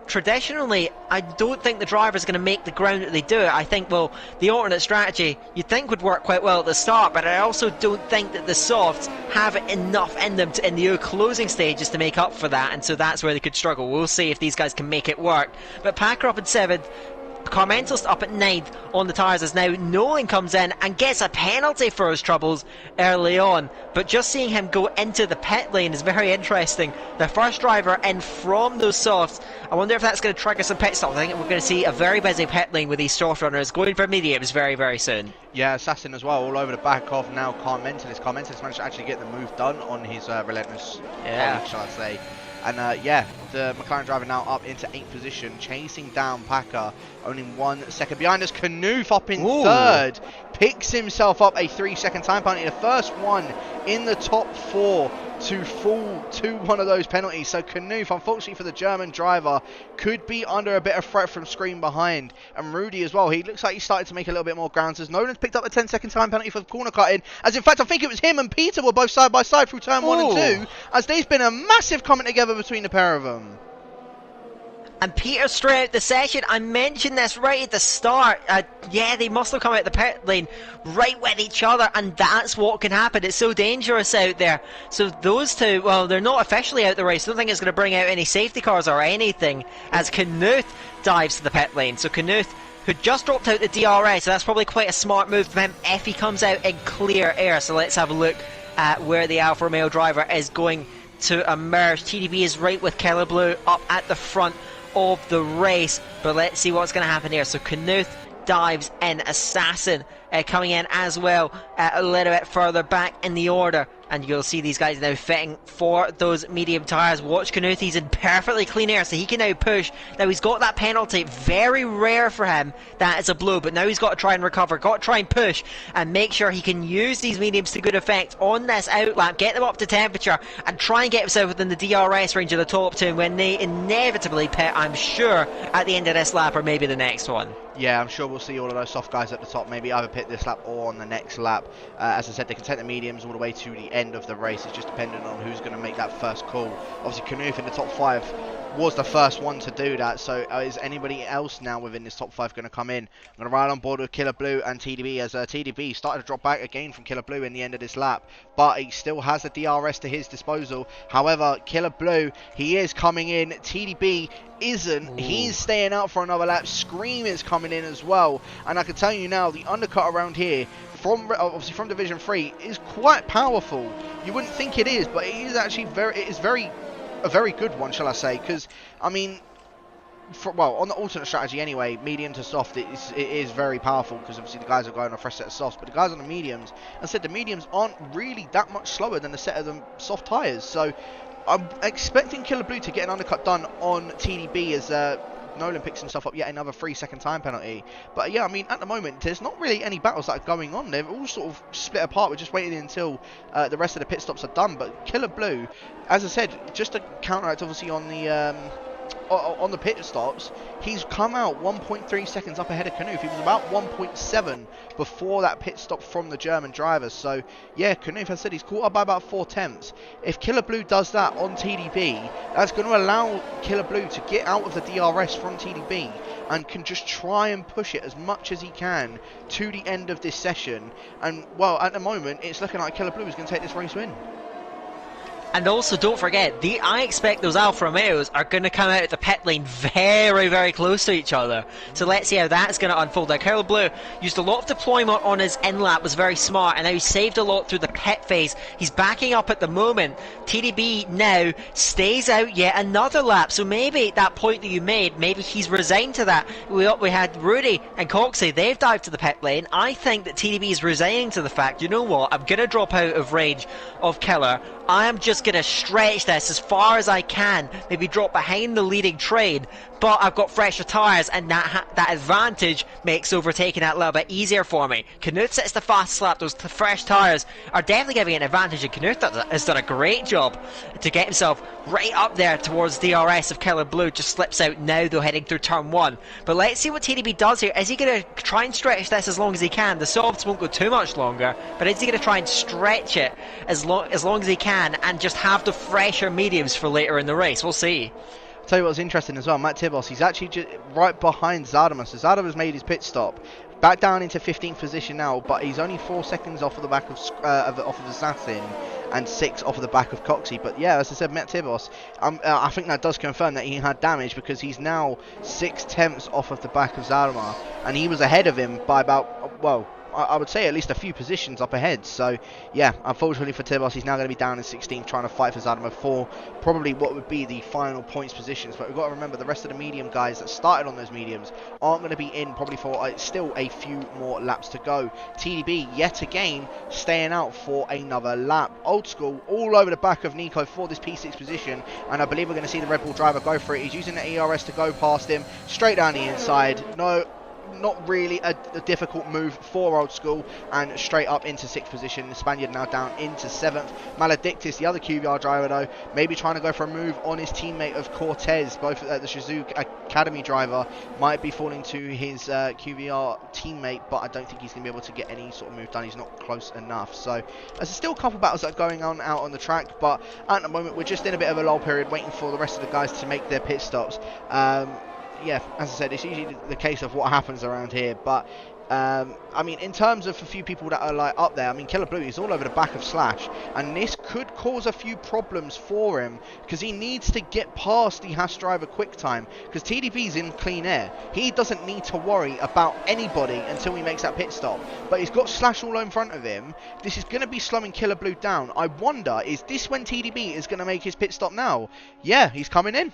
traditionally, I don't think the driver's going to make the ground that they do. I think, well, the alternate strategy you'd think would work quite well at the start, but I also don't think that the softs have enough in them in the closing stages to make up for that, and so that's where they could struggle. We'll see if these guys can make it work. But Packer up in 7th, Carmentalist up at 9th on the tyres as now Nolan comes in and gets a penalty for his troubles early on. But just seeing him go into the pit lane is very interesting. The first driver in from those softs. I wonder if that's going to trigger some pit stops. I think we're going to see a very busy pit lane with these soft runners going for mediums very, very soon. Yeah, Assassin as well, all over the back of now Carmentalist. Carmentalist managed to actually get the move done on his relentless colleague, shall I say. And yeah, the McLaren driver now up into 8th position, chasing down Packer, only 1 second behind us. Knuth up in 3rd, picks himself up a 3-second time penalty, the first one in the top 4 to fall to one of those penalties. So Knuth, unfortunately for the German driver, could be under a bit of threat from screen behind. And Rudy as well, he looks like he started to make a little bit more grounds as Nolan's picked up a 10-second time penalty for the corner cutting, as in fact I think it was him and Peter were both side by side through turn 1 and 2, as there's been a massive comment together between the pair of them. And Peter straight out the session. I mentioned this right at the start. Yeah, they must have come out the pit lane right with each other, and that's what can happen. It's so dangerous out there. So those two, well, they're not officially out the race. I don't think it's going to bring out any safety cars or anything as Knuth dives to the pit lane. So Knuth, who just dropped out the DRS, so that's probably quite a smart move from him if he comes out in clear air. So let's have a look at where the Alfa Romeo driver is going to emerge. TDB is right with Keller Blue up at the front of the race, but let's see what's going to happen here. So Knuth dives in, Assassin coming in as well a little bit further back in the order, and you'll see these guys now fitting for those medium tyres. Watch Knuth, he's in perfectly clean air, so he can now push. Now he's got that penalty, very rare for him, that is a blow, but now he's got to try and recover, got to try and push and make sure he can use these mediums to good effect on this outlap, get them up to temperature and try and get himself within the DRS range of the top two when they inevitably pit, I'm sure, at the end of this lap or maybe the next one. Yeah, I'm sure we'll see all of those soft guys at the top, maybe either pit this lap or on the next lap. As I said, they can take the mediums all the way to the end of the race. It's just dependent on who's going to make that first call. Obviously, Knuth in the top 5 was the first one to do that, so is anybody else now within this top 5 going to come in? I'm going to ride on board with Killer Blue and TDB, as TDB started to drop back again from Killer Blue in the end of this lap, but he still has a DRS to his disposal. However, Killer Blue, he is coming in. TDB isn't. He's staying out for another lap. Scream is coming in as well, and I can tell you now, the undercut around here from obviously from Division 3 is quite powerful. You wouldn't think it is, but it is actually a very good one, shall I say, because I mean, well, on the alternate strategy anyway, medium to soft, it is very powerful, because obviously the guys are going on a fresh set of softs, but the guys on the mediums, I said the mediums aren't really that much slower than the set of them soft tyres, so I'm expecting Killer Blue to get an undercut done on TDB as Nolan picks himself up yet another 3-second time penalty. But yeah, I mean, at the moment, there's not really any battles that are going on. They're all sort of split apart. We're just waiting until the rest of the pit stops are done. But Killer Blue, as I said, just to counteract obviously on the pit stops, he's come out 1.3 seconds up ahead of Knuth. He was about 1.7 before that pit stop from the German driver. So yeah, Knuth has said he's caught up by about 4 tenths. If Killer Blue does that on TDB, that's going to allow Killer Blue to get out of the DRS from TDB and can just try and push it as much as he can to the end of this session. And well, at the moment, it's looking like Killer Blue is going to take this race win. And also, don't forget, I expect those Alfa Romeos are going to come out of the pit lane very, very close to each other. So let's see how that's going to unfold. Now, Killer Blue used a lot of deployment on his in-lap, was very smart, and now he saved a lot through the pit phase. He's backing up at the moment. TDB now stays out yet another lap. So maybe that point that you made, maybe he's resigned to that. We had Rudy and Coxey, they've dived to the pit lane. I think that TDB is resigning to the fact, you know what, I'm going to drop out of range of Killer. I am just going to stretch this as far as I can, maybe drop behind the leading train, but I've got fresher tyres, and that advantage makes overtaking that a little bit easier for me. Knuth sits the fastest lap. Those fresh tyres are definitely giving an advantage, and Knuth has done a great job to get himself right up there towards DRS of Killer Blue. Just slips out now though, heading through turn 1. But let's see what TDB does here. Is he going to try and stretch this as long as he can? The softs won't go too much longer, but is he going to try and stretch it as long as he can and just have the fresher mediums for later in the race? We'll see. Tell you what's interesting as well, Matt Tibos, he's actually just right behind Zadama. So Zadama's made his pit stop, back down into 15th position now, but he's only 4 seconds off of the back of Assassin and 6 off of the back of Coxey. But yeah, as I said, Matt Tibos, I think that does confirm that he had damage, because he's now 6 tenths off of the back of Zadama, and he was ahead of him by about, well, I would say at least a few positions up ahead. So yeah, unfortunately for Tibos, he's now going to be down in 16th, trying to fight for Zadama for probably what would be the final points positions. But we've got to remember, the rest of the medium guys that started on those mediums aren't going to be in probably for still a few more laps to go. TDB yet again staying out for another lap. Old School all over the back of Nico for this P6 position, and I believe we're going to see the Red Bull driver go for it. He's using the ERS to go past him straight down the inside. No, not really a difficult move for Old School, and straight up into 6th position. The Spaniard now down into 7th. Maledictus, the other QVR driver though, maybe trying to go for a move on his teammate of Cortez. Both the Shizuka Academy driver might be falling to his QVR teammate, but I don't think he's going to be able to get any sort of move done. He's not close enough. So there's still a couple battles that are going on out on the track, but at the moment we're just in a bit of a lull period, waiting for the rest of the guys to make their pit stops. Yeah, as I said, it's usually the case of what happens around here, but I mean, in terms of a few people that are like up there, I mean, Killer Blue is all over the back of Slash, and this could cause a few problems for him, because he needs to get past the Haas driver quick time, because TDB's in clean air. He doesn't need to worry about anybody until he makes that pit stop, but he's got Slash all in front of him. This is going to be slowing Killer Blue down. I wonder, is this when TDB is going to make his pit stop now? Yeah, he's coming in.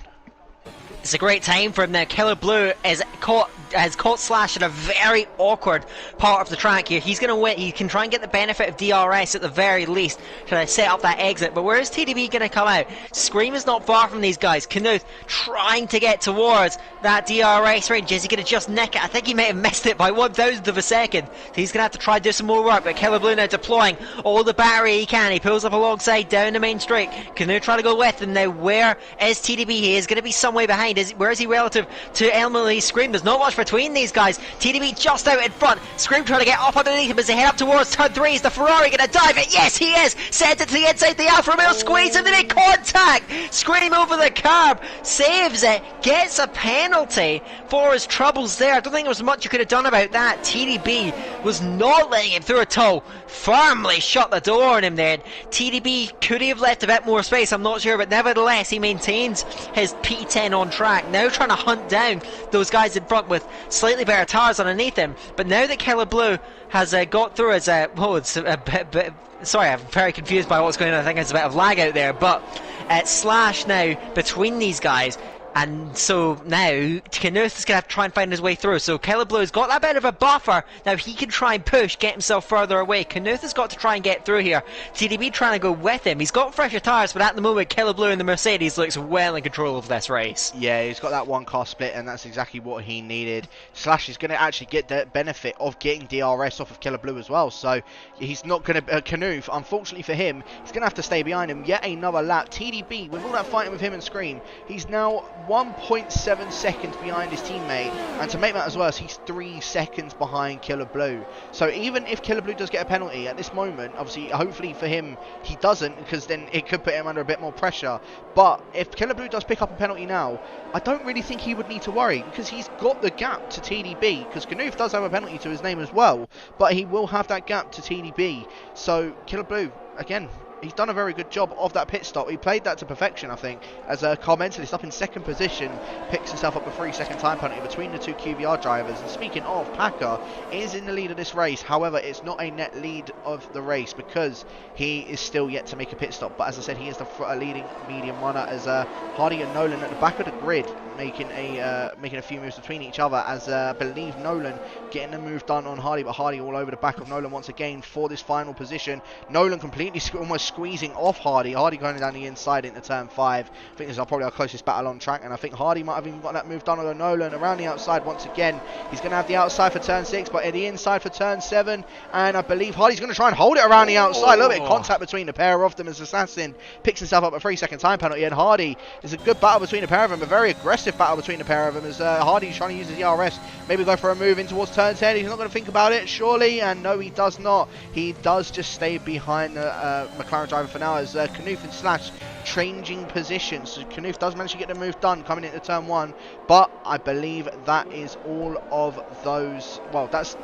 It's a great time for him now. Killer Blue has caught Slash in a very awkward part of the track here. He's going to win. He can try and get the benefit of DRS at the very least, trying to set up that exit. But where is TDB going to come out? Scream is not far from these guys. Knuth trying to get towards that DRS range. Is he going to just nick it? I think he may have missed it by 1,000th of a second. He's going to have to try and do some more work. But Killer Blue now deploying all the battery he can. He pulls up alongside down the main straight. Knuth trying to go with him now. Where is TDB? He is going to be some way behind. Where is he relative to Emily Scream? There's not much between these guys. TDB just out in front. Scream trying to get up underneath him as they head up towards turn 3. Is the Ferrari going to dive it? Yes, he is. Sent it to the inside. The Alfa Romeo squeeze and they make contact. Scream over the curb. Saves it. Gets a penalty for his troubles there. I don't think there was much you could have done about that. TDB was not letting him through at all. Firmly shut the door on him then. TDB could have left a bit more space, I'm not sure, but nevertheless he maintains his P10 on track. Now trying to hunt down those guys in front with slightly better tyres underneath him. But now that Killer Blue has got through his it's a bit sorry, I'm very confused by what's going on. I think there's a bit of lag out there, but Slash now between these guys. And so now Knuth is going to have to try and find his way through. So Caleb Blue's got that bit of a buffer. Now he can try and push, get himself further away. Knuth has got to try and get through here. TDB trying to go with him. He's got fresher tyres, but at the moment Caleb Blue in the Mercedes looks well in control of this race. Yeah, he's got that one car split, and that's exactly what he needed. Slash is going to actually get the benefit of getting DRS off of Caleb Blue as well. So he's not going to... Knuth, unfortunately for him, he's going to have to stay behind him yet another lap. TDB, with all that fighting with him and Scream, he's now 1.7 seconds behind his teammate, and to make matters worse, he's 3 seconds behind Killer Blue. So even if Killer Blue does get a penalty at this moment, obviously, hopefully for him, he doesn't, because then it could put him under a bit more pressure. But if Killer Blue does pick up a penalty now, I don't really think he would need to worry, because he's got the gap to TDB, because Knuth does have a penalty to his name as well, but he will have that gap to TDB. So Killer Blue, again, he's done a very good job of that pit stop. He played that to perfection, I think, as a car mentalist up in second position, picks himself up a 3-second time penalty between the two QBR drivers. And speaking of, Packer is in the lead of this race. However, it's not a net lead of the race because he is still yet to make a pit stop. But as I said, he is the leading medium runner, as Hardy and Nolan at the back of the grid making a few moves between each other, as I believe Nolan getting the move done on Hardy, but Hardy all over the back of Nolan once again for this final position. Nolan completely almost squeezing off Hardy. Hardy going down the inside into turn 5. I think this is probably our closest battle on track, and I think Hardy might have even got that move done on Nolan around the outside once again. He's going to have the outside for turn 6, but at the inside for turn 7, and I believe Hardy's going to try and hold it around the outside. A little bit of contact between the pair of them as Assassin picks himself up a 3-second time penalty, and Hardy is a good battle between the pair of them, a very aggressive battle between the pair of them, as Hardy's trying to use his ERS, maybe go for a move in towards turn 10. He's not going to think about it, surely, and no, he does not. He does just stay behind the McLaren driver for now, as Knuth and Slash changing positions. So Knuth does manage to get the move done coming into turn 1, but I believe that is all of those. Well, that's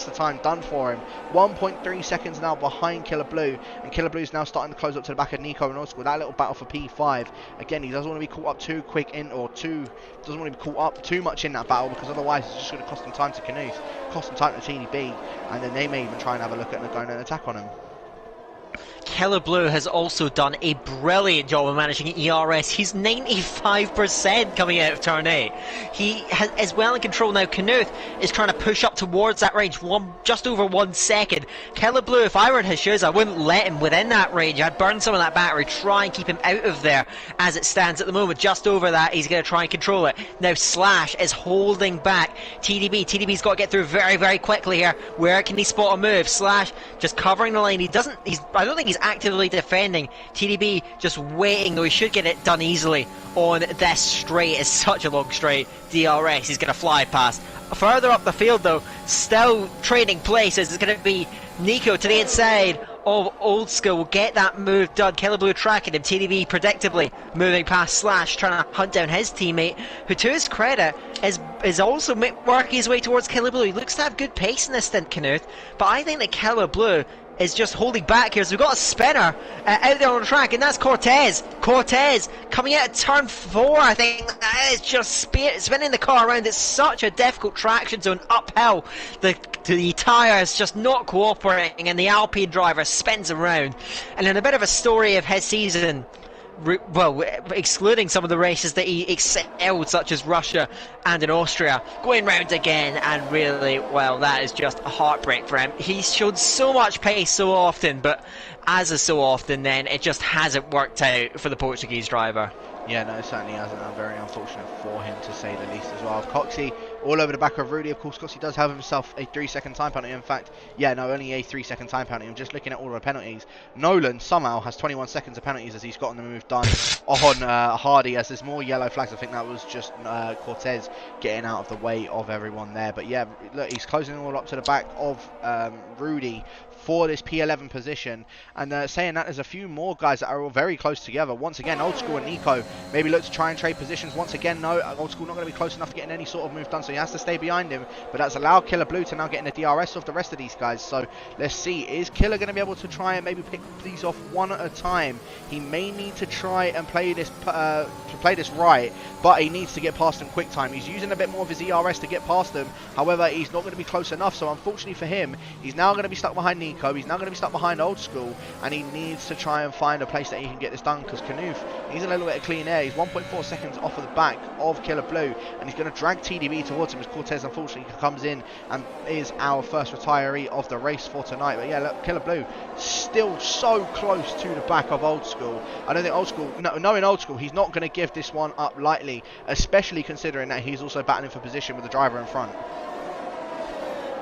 the time done for him. 1.3 seconds now behind Killer Blue, and Killer Blue's now starting to close up to the back of Nico and Old School. That little battle for P5. Again, he doesn't want to be caught up too quick in, doesn't want to be caught up too much in that battle, because otherwise it's just going to cost him time to Knuth, cost him time to TDB, and then they may even try and have a look at and go and attack on him. Killer Blue has also done a brilliant job of managing ERS. He's 95% coming out of turn 8. He is well in control now. Knuth is trying to push up towards that range, just over 1 second. Killer Blue, if I were in his shoes, I wouldn't let him within that range. I'd burn some of that battery, try and keep him out of there. As it stands at the moment, just over that, he's going to try and control it. Now Slash is holding back TDB. TDB's got to get through very, very quickly here. Where can he spot a move? Slash just covering the lane. I don't think he's actively defending. TDB just waiting, though he should get it done easily on this straight. It's such a long straight. DRS, he's going to fly past. Further up the field, though, still trading places. It's going to be Nico to the inside of Old School. Will get that move done. Killer Blue tracking him. TDB predictably moving past Slash, trying to hunt down his teammate, who to his credit is also working his way towards Killer Blue. He looks to have good pace in this stint, Knuth, but I think that Killer Blue is just holding back here. So we've got a spinner out there on the track, and that's Cortez. Cortez coming out of turn 4, I think. That is just spinning the car around. It's such a difficult traction zone uphill. The tyres just not cooperating, and the Alpine driver spins around. And in a bit of a story of his season, well, excluding some of the races that he excelled, such as Russia and in Austria, going round again, and really, well, that is just a heartbreak for him. He's showed so much pace so often, but as is so often, then it just hasn't worked out for the Portuguese driver. Yeah, no, it certainly hasn't. I'm very unfortunate for him, to say the least, as well. Coxey all over the back of Rudy. Of course, Coxey does have himself a 3-second time penalty. In fact, yeah, no, only a 3-second time penalty. I'm just looking at all of the penalties. Nolan somehow has 21 seconds of penalties, as he's gotten the move done on Hardy, as there's more yellow flags. I think that was just Cortez getting out of the way of everyone there. But yeah, look, he's closing all up to the back of Rudy for this P11 position, and saying that there's a few more guys that are all very close together. Once again, Old School and Nico maybe look to try and trade positions. Once again, no, Old School not going to be close enough to getting any sort of move done, so he has to stay behind him, but that's allowed Killer Blue to now get in the DRS of the rest of these guys. So let's see, is Killer going to be able to try and maybe pick these off one at a time? He may need to try and play this right, but he needs to get past them quick time. He's using a bit more of his ERS to get past them, however he's not going to be close enough, so unfortunately for him, he's now going to be stuck behind Nico. Nico. He's now going to be stuck behind Old School, and he needs to try and find a place that he can get this done, because Knuth needs a little bit of clean air. He's 1.4 seconds off of the back of Killer Blue, and he's going to drag TDB towards him as Cortez unfortunately comes in and is our first retiree of the race for tonight. But yeah, look, Killer Blue still so close to the back of Old School. I don't think Old School, knowing Old School, he's not going to give this one up lightly, especially considering that he's also battling for position with the driver in front.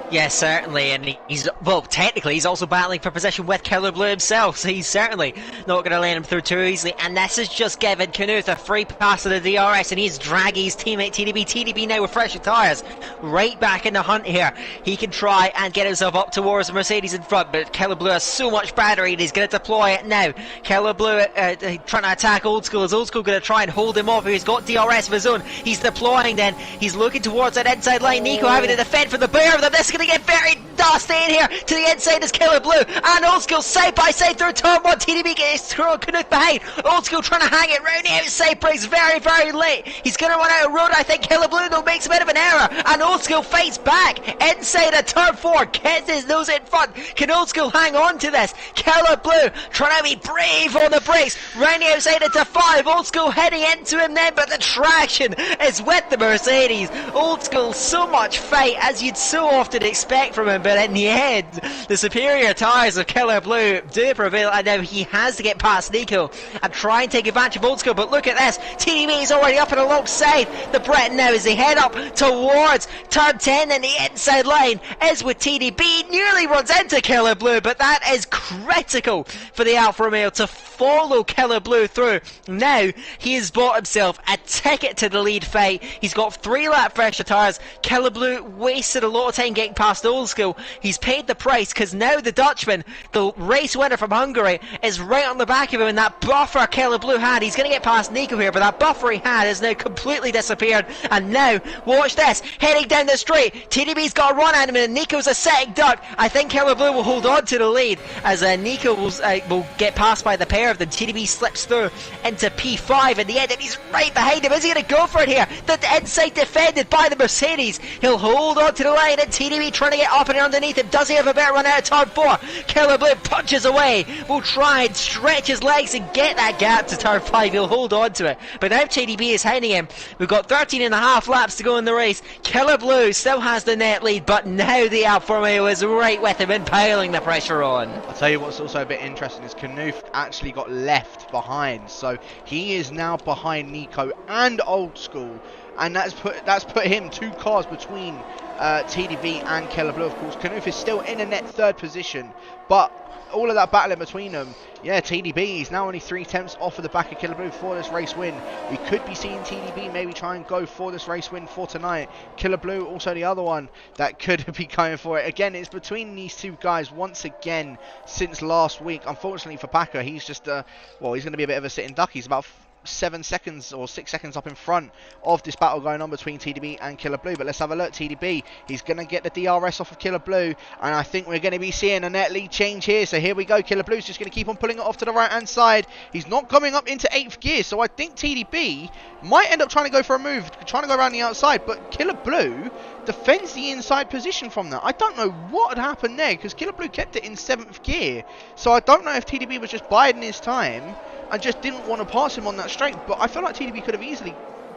Yes, certainly, and he's, well, technically he's also battling for position with Killer Blue himself, so he's certainly not going to let him through too easily, and this is just giving Knuth a free pass to the DRS, and he's dragging his teammate TDB. TDB now with fresher tyres, right back in the hunt here. He can try and get himself up towards the Mercedes in front, but Killer Blue has so much battery and he's going to deploy it now. Killer Blue trying to attack Old School. Is Old School going to try and hold him off? He's got DRS of his own. He's deploying then. He's looking towards that inside line. Nico having to defend from the bear, but this is going to get very nasty in here. To the inside is Killer Blue and Old School side by side through turn 1. TDB gets Knuth behind. Old School trying to hang it round the outside, breaks very, very late. He's going to run out of road. I think Killer Blue though makes a bit of an error, and Old School fights back inside of turn 4, gets his nose in front. Can Old School hang on to this? Killer Blue trying to be brave on the brakes, round the outside into 5. Old School heading into him then, but the traction is with the Mercedes. Old School so much fight as you'd so often expect from him, but in the end the superior tyres of Killer Blue do prevail, and now he has to get past Nico and try and take advantage of Old School. But look at this, TDB is already up and alongside the Breton now as they head up towards turn 10, and the inside line is with TDB. Nearly runs into Killer Blue, but that is critical for the Alfa Romeo to follow Killer Blue through. Now he has bought himself a ticket to the lead fight. He's got 3 lap fresher tyres. Killer Blue wasted a lot of time getting past Old School. He's paid the price, because now the Dutchman, the race winner from Hungary, is right on the back of him, and that buffer Killer Blue had, he's going to get past Nico here, but that buffer he had has now completely disappeared. And now watch this, heading down the straight, TDB's got a run at him, and Nico's a sitting duck. I think Killer Blue will hold on to the lead as Nico will get passed by the pair of them. TDB slips through into P5 in the end, and he's right behind him. Is he going to go for it here? The inside defended by the Mercedes. He'll hold on to the line, and TDB trying to get up and underneath him. Does he have a better run out of turn 4? Killer Blue punches away. Will try and stretch his legs and get that gap to turn 5. He'll hold on to it, but now TDB is hiding him. We've got 13.5 laps to go in the race. Killer Blue still has the net lead, but now the Alfa Romeo is right with him and piling the pressure on. I'll tell you what's also a bit interesting is Knuth actually got left behind, so he is now behind Nico and Old School, and that's put him 2 cars between TDB and Killer Blue. Of course, Knuth is still in a net 3rd position, but all of that battling between them, yeah, TDB is now only 3 tenths off of the back of Killer Blue for this race win. We could be seeing TDB maybe try and go for this race win for tonight. Killer Blue also the other one that could be going for it. Again, it's between these 2 guys once again since last week. Unfortunately for Packer, he's just well, he's going to be a bit of a sitting duck. He's about 7 seconds or 6 seconds up in front of this battle going on between TDB and Killer Blue. But let's have a look. TDB, he's going to get the DRS off of Killer Blue, and I think we're going to be seeing a net lead change here. So here we go. Killer Blue's just going to keep on pulling it off to the right hand side. He's not coming up into 8th gear, so I think TDB might end up trying to go for a move, trying to go around the outside, but Killer Blue defends the inside position from that. I don't know what had happened there, because Killer Blue kept it in 7th gear, so I don't know if TDB was just biding his time and just didn't want to pass him on that straight, but I feel like TDB could have easily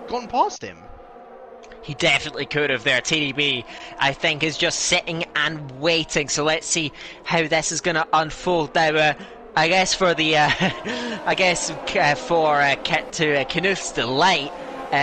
gone past him. He definitely could have there. TDB, I think, is just sitting and waiting, so let's see how this is going to unfold. Now, I guess for the, Knuth's delight,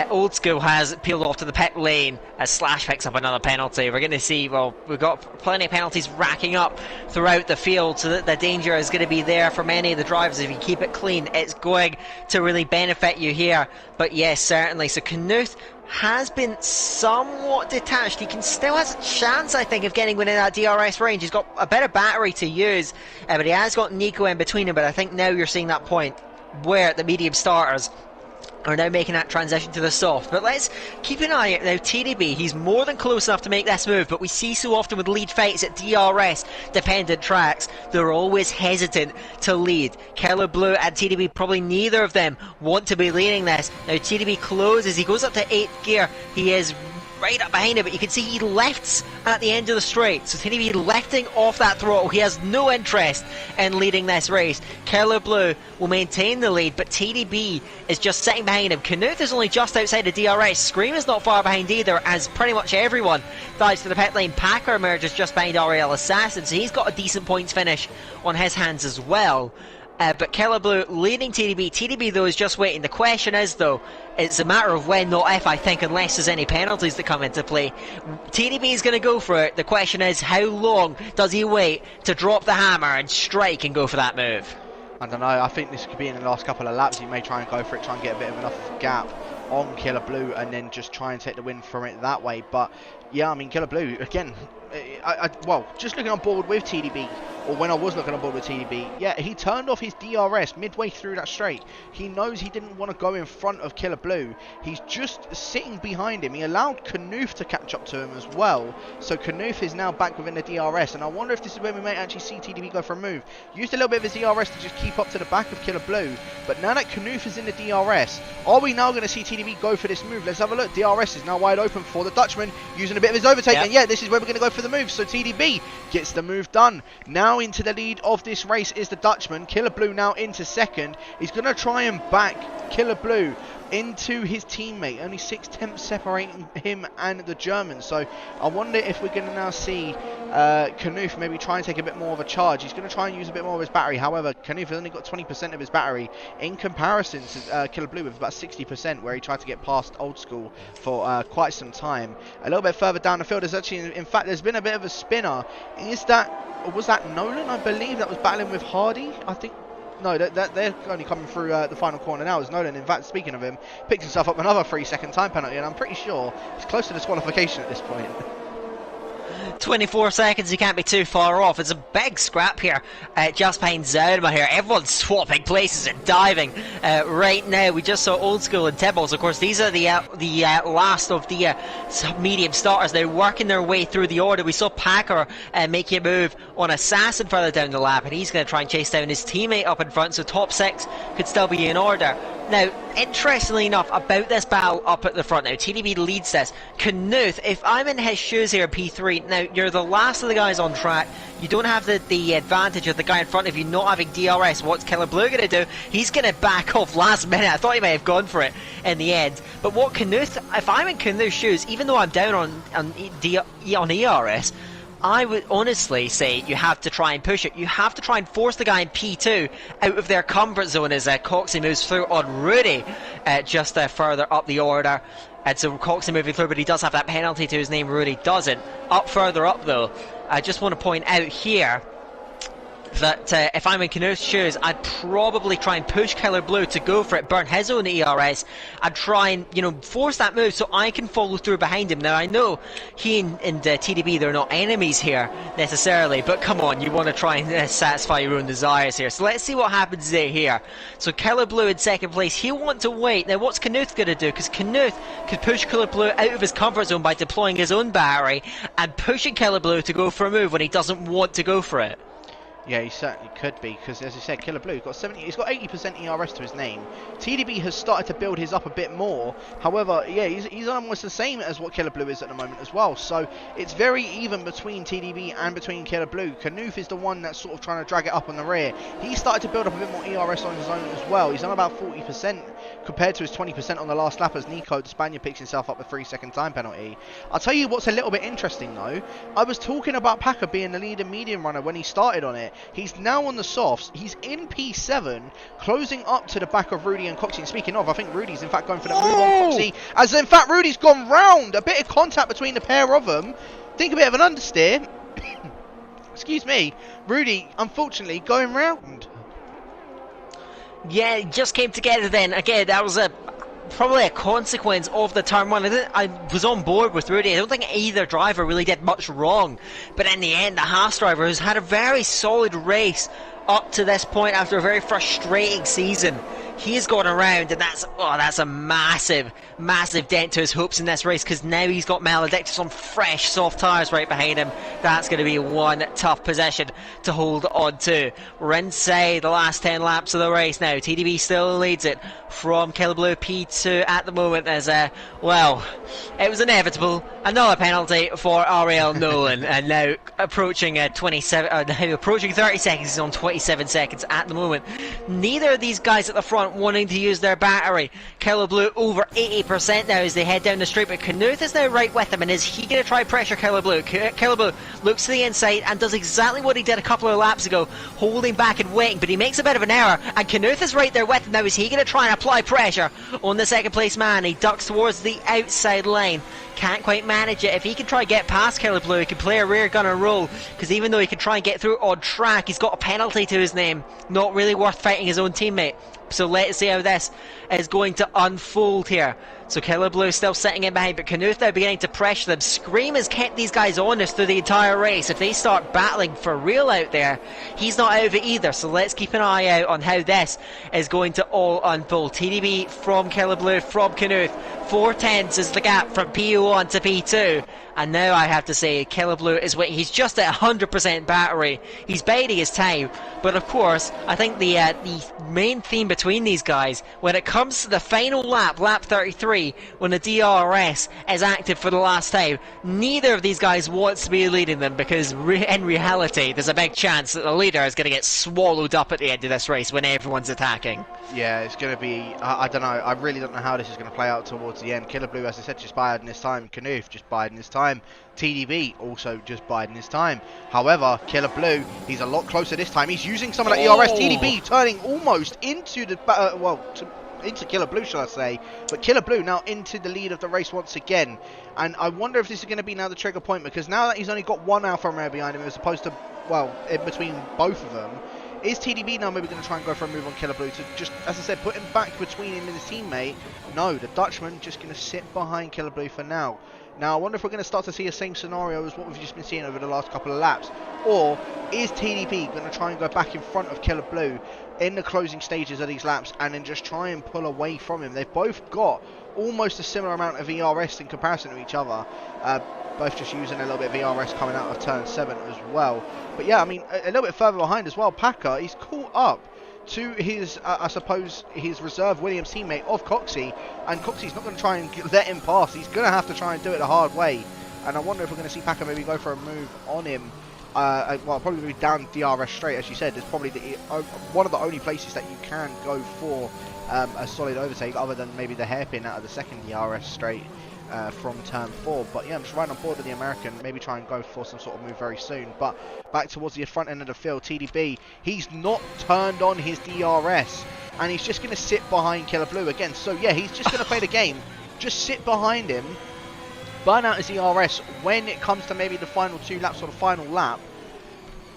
Old School has peeled off to the pit lane as Slash picks up another penalty. We're going to see, well, we've got plenty of penalties racking up throughout the field, so that the danger is going to be there for many of the drivers. If you keep it clean, it's going to really benefit you here. But yes, certainly. So Knuth has been somewhat detached. He can still has a chance, I think, of getting within that DRS range. He's got a better battery to use, but he has got Nico in between him. But I think now you're seeing that point where the medium starters are now making that transition to the soft. But let's keep an eye out now. TDB, he's more than close enough to make this move, but we see so often with lead fights at DRS dependent tracks, they're always hesitant to lead. Killer Blue and TDB, probably neither of them want to be leading this. Now TDB closes, he goes up to 8th gear, he is right up behind him, but you can see he lefts at the end of the straight. So TDB lifting off that throttle. He has no interest in leading this race. Killer Blue will maintain the lead, but TDB is just sitting behind him. Knuth is only just outside the DRS. Scream is not far behind either, as pretty much everyone dives to the pit lane. Packer emerges just behind Ariel Assassin, so he's got a decent points finish on his hands as well. But Killer Blue leading TDB. TDB, though, is just waiting. The question is, though, it's a matter of when, not if, I think, unless there's any penalties that come into play. TDB is going to go for it. The question is, how long does he wait to drop the hammer and strike and go for that move? I don't know. I think this could be in the last couple of laps. He may try and go for it, try and get a bit of enough gap on Killer Blue, and then just try and take the win from it that way. But yeah, I mean, Killer Blue, again, well, just looking on board with TDB, or when I was looking on board with TDB, yeah, he turned off his DRS midway through that straight. He knows he didn't want to go in front of Killer Blue. He's just sitting behind him. He allowed Knuth to catch up to him as well. So Knuth is now back within the DRS, and I wonder if this is when we may actually see TDB go for a move. Used a little bit of his DRS to just keep up to the back of Killer Blue, but now that Knuth is in the DRS, are we now going to see TDB go for this move? Let's have a look. DRS is now wide open for the Dutchman, using a bit of his overtake, and yeah, this is where we're going to go for the move. So TDB gets the move done. Now into the lead of this race is the Dutchman. Killer Blue now into second. He's going to try and back Killer Blue into his teammate. Only 6/10 separating him and the German. So I wonder if we're going to now see Knuth maybe try and take a bit more of a charge. He's going to try and use a bit more of his battery. However, Knuth has only got 20% of his battery in comparison to Killer Blue with about 60%, where he tried to get past Old School for quite some time. A little bit further down the field, there's actually, in fact, there's been a bit of a spinner. Was that Nolan, I believe, that was battling with Hardy? I think. No, they're only coming through the final corner now as Nolan, in fact, speaking of him, picked himself up another 3-second time penalty, and I'm pretty sure he's close to disqualification at this point. 24 seconds, he can't be too far off. It's a big scrap here, just behind Zauma here. Everyone's swapping places and diving right now. We just saw Old School and Tibbles. Of course, these are the last of the medium starters. They're working their way through the order. We saw Packer making a move on Assassin further down the lap, and he's going to try and chase down his teammate up in front, so top 6 could still be in order. Now, interestingly enough, about this battle up at the front now, TDB leads this. Knuth, if I'm in his shoes here, P3, now you're the last of the guys on track. You don't have the advantage of the guy in front of you not having DRS. What's Killer Blue going to do? He's going to back off last minute. I thought he may have gone for it in the end. But what Knuth, if I'm in Knuth's shoes, even though I'm down on ERS, I would honestly say you have to try and push it. You have to try and force the guy in P2 out of their comfort zone as Coxey moves through on Rudy just further up the order. And so Coxey moving through, but he does have that penalty to his name. Rudy doesn't. Further up though, I just want to point out here that if I'm in Knuth's shoes, I'd probably try and push Killer Blue to go for it, burn his own ERS, and try and, force that move so I can follow through behind him. Now, I know he and TDB, they're not enemies here, necessarily, but come on, you want to try and satisfy your own desires here. So let's see what happens here. So Killer Blue in second place, he'll want to wait. Now, what's Knuth going to do? Because Knuth could push Killer Blue out of his comfort zone by deploying his own battery and pushing Killer Blue to go for a move when he doesn't want to go for it. Yeah, he certainly could be, because as I said, Killer Blue, he's got 80% ERS to his name. TDB has started to build his up a bit more. However, yeah, he's almost the same as what Killer Blue is at the moment as well. So it's very even between TDB and between Killer Blue. Knuth is the one that's sort of trying to drag it up on the rear. He started to build up a bit more ERS on his own as well. He's on about 40% compared to his 20% on the last lap, as Nico, the Spaniard, picks himself up a 3-second time penalty. I'll tell you what's a little bit interesting though. I was talking about Packer being the leader medium runner when he started on it. He's now on the softs. He's in P7, closing up to the back of Rudy and Coxey. And speaking of, I think Rudy's in fact going for that move on Coxey. As in fact, Rudy's gone round. A bit of contact between the pair of them. Think a bit of an understeer. Excuse me. Rudy, unfortunately, going round. Yeah, it just came together then. Again, that was probably a consequence of the turn one. I was on board with Rudy. I don't think either driver really did much wrong, but in the end the Haas driver, who's had a very solid race up to this point after a very frustrating season, he's gone around, and that's a massive dent to his hopes in this race, because now he's got Maledictus on fresh soft tyres right behind him. That's going to be one tough position to hold on to. We're inside the last 10 laps of the race now. TDB still leads it from Killblue P2 at the moment, as well, it was inevitable. Another penalty for Ariel Nolan, and now approaching 30 seconds. He's on 27 seconds at the moment. Neither of these guys at the front wanting to use their battery. Killblue over 80% now as they head down the straight, but Knuth is now right with him, and is he going to try pressure Killblue? Killblue looks to the inside and does exactly what he did a couple of laps ago, holding back and waiting, but he makes a bit of an error, and Knuth is right there with him now. Is he going to try and apply pressure on the second place man? He ducks towards the outside line, can't quite manage it. If he can try and get past Killblue, he can play a rear gunner role, because even though he can try and get through on track, he's got a penalty to his name. Not really worth fighting his own teammate. So let's see how this is going to unfold here. So Killblue still sitting in behind, but Knuth now beginning to pressure them. Scream has kept these guys honest through the entire race. If they start battling for real out there, he's not out of it either. So let's keep an eye out on how this is going to all unfold. TDB from Killblue, from Knuth. 4/10 is the gap from P1 to P2. And now I have to say, Killblue is waiting. He's just at 100% battery. He's biding his time. But of course, I think the main theme between these guys, when it comes to the final lap, lap 33, when the DRS is active for the last time, neither of these guys wants to be leading them, because in reality, there's a big chance that the leader is going to get swallowed up at the end of this race when everyone's attacking. Yeah, it's going to be, I don't know, I really don't know how this is going to play out towards the end. Killblue, as I said, just biding his time. Knuth just biding his time. TDB also just biding his time. However, Killblue, he's a lot closer this time. He's using some of that ERS. TDB turning almost into the, into Killblue, shall I say. But Killblue now into the lead of the race once again. And I wonder if this is going to be now the trigger point, because now that he's only got one Alfa Romeo behind him, as opposed to, well, in between both of them, is TDB now maybe going to try and go for a move on Killblue to just, as I said, put him back between him and his teammate? No, the Dutchman just going to sit behind Killblue for now. Now, I wonder if we're going to start to see the same scenario as what we've just been seeing over the last couple of laps. Or is TDB going to try and go back in front of Killblue in the closing stages of these laps and then just try and pull away from him? They've both got almost a similar amount of ERS in comparison to each other. Both just using a little bit of ERS coming out of turn 7 as well. But yeah, I mean, a little bit further behind as well, Packer, he's caught up to his, I suppose, his reserve Williams teammate of Coxey, and Coxey's not going to try and let him pass. He's going to have to try and do it the hard way, and I wonder if we're going to see Packer maybe go for a move on him. Well, probably move down DRS straight, as you said. It's probably one of the only places that you can go for a solid overtake, other than maybe the hairpin out of the second DRS straight from turn 4. But yeah, I'm just right on board with the American, maybe try and go for some sort of move very soon. But back towards the front end of the field, TDB, he's not turned on his DRS, and he's just going to sit behind Killblue again. So yeah, he's just going to play the game, just sit behind him, burn out his DRS when it comes to maybe the final 2 laps or the final lap.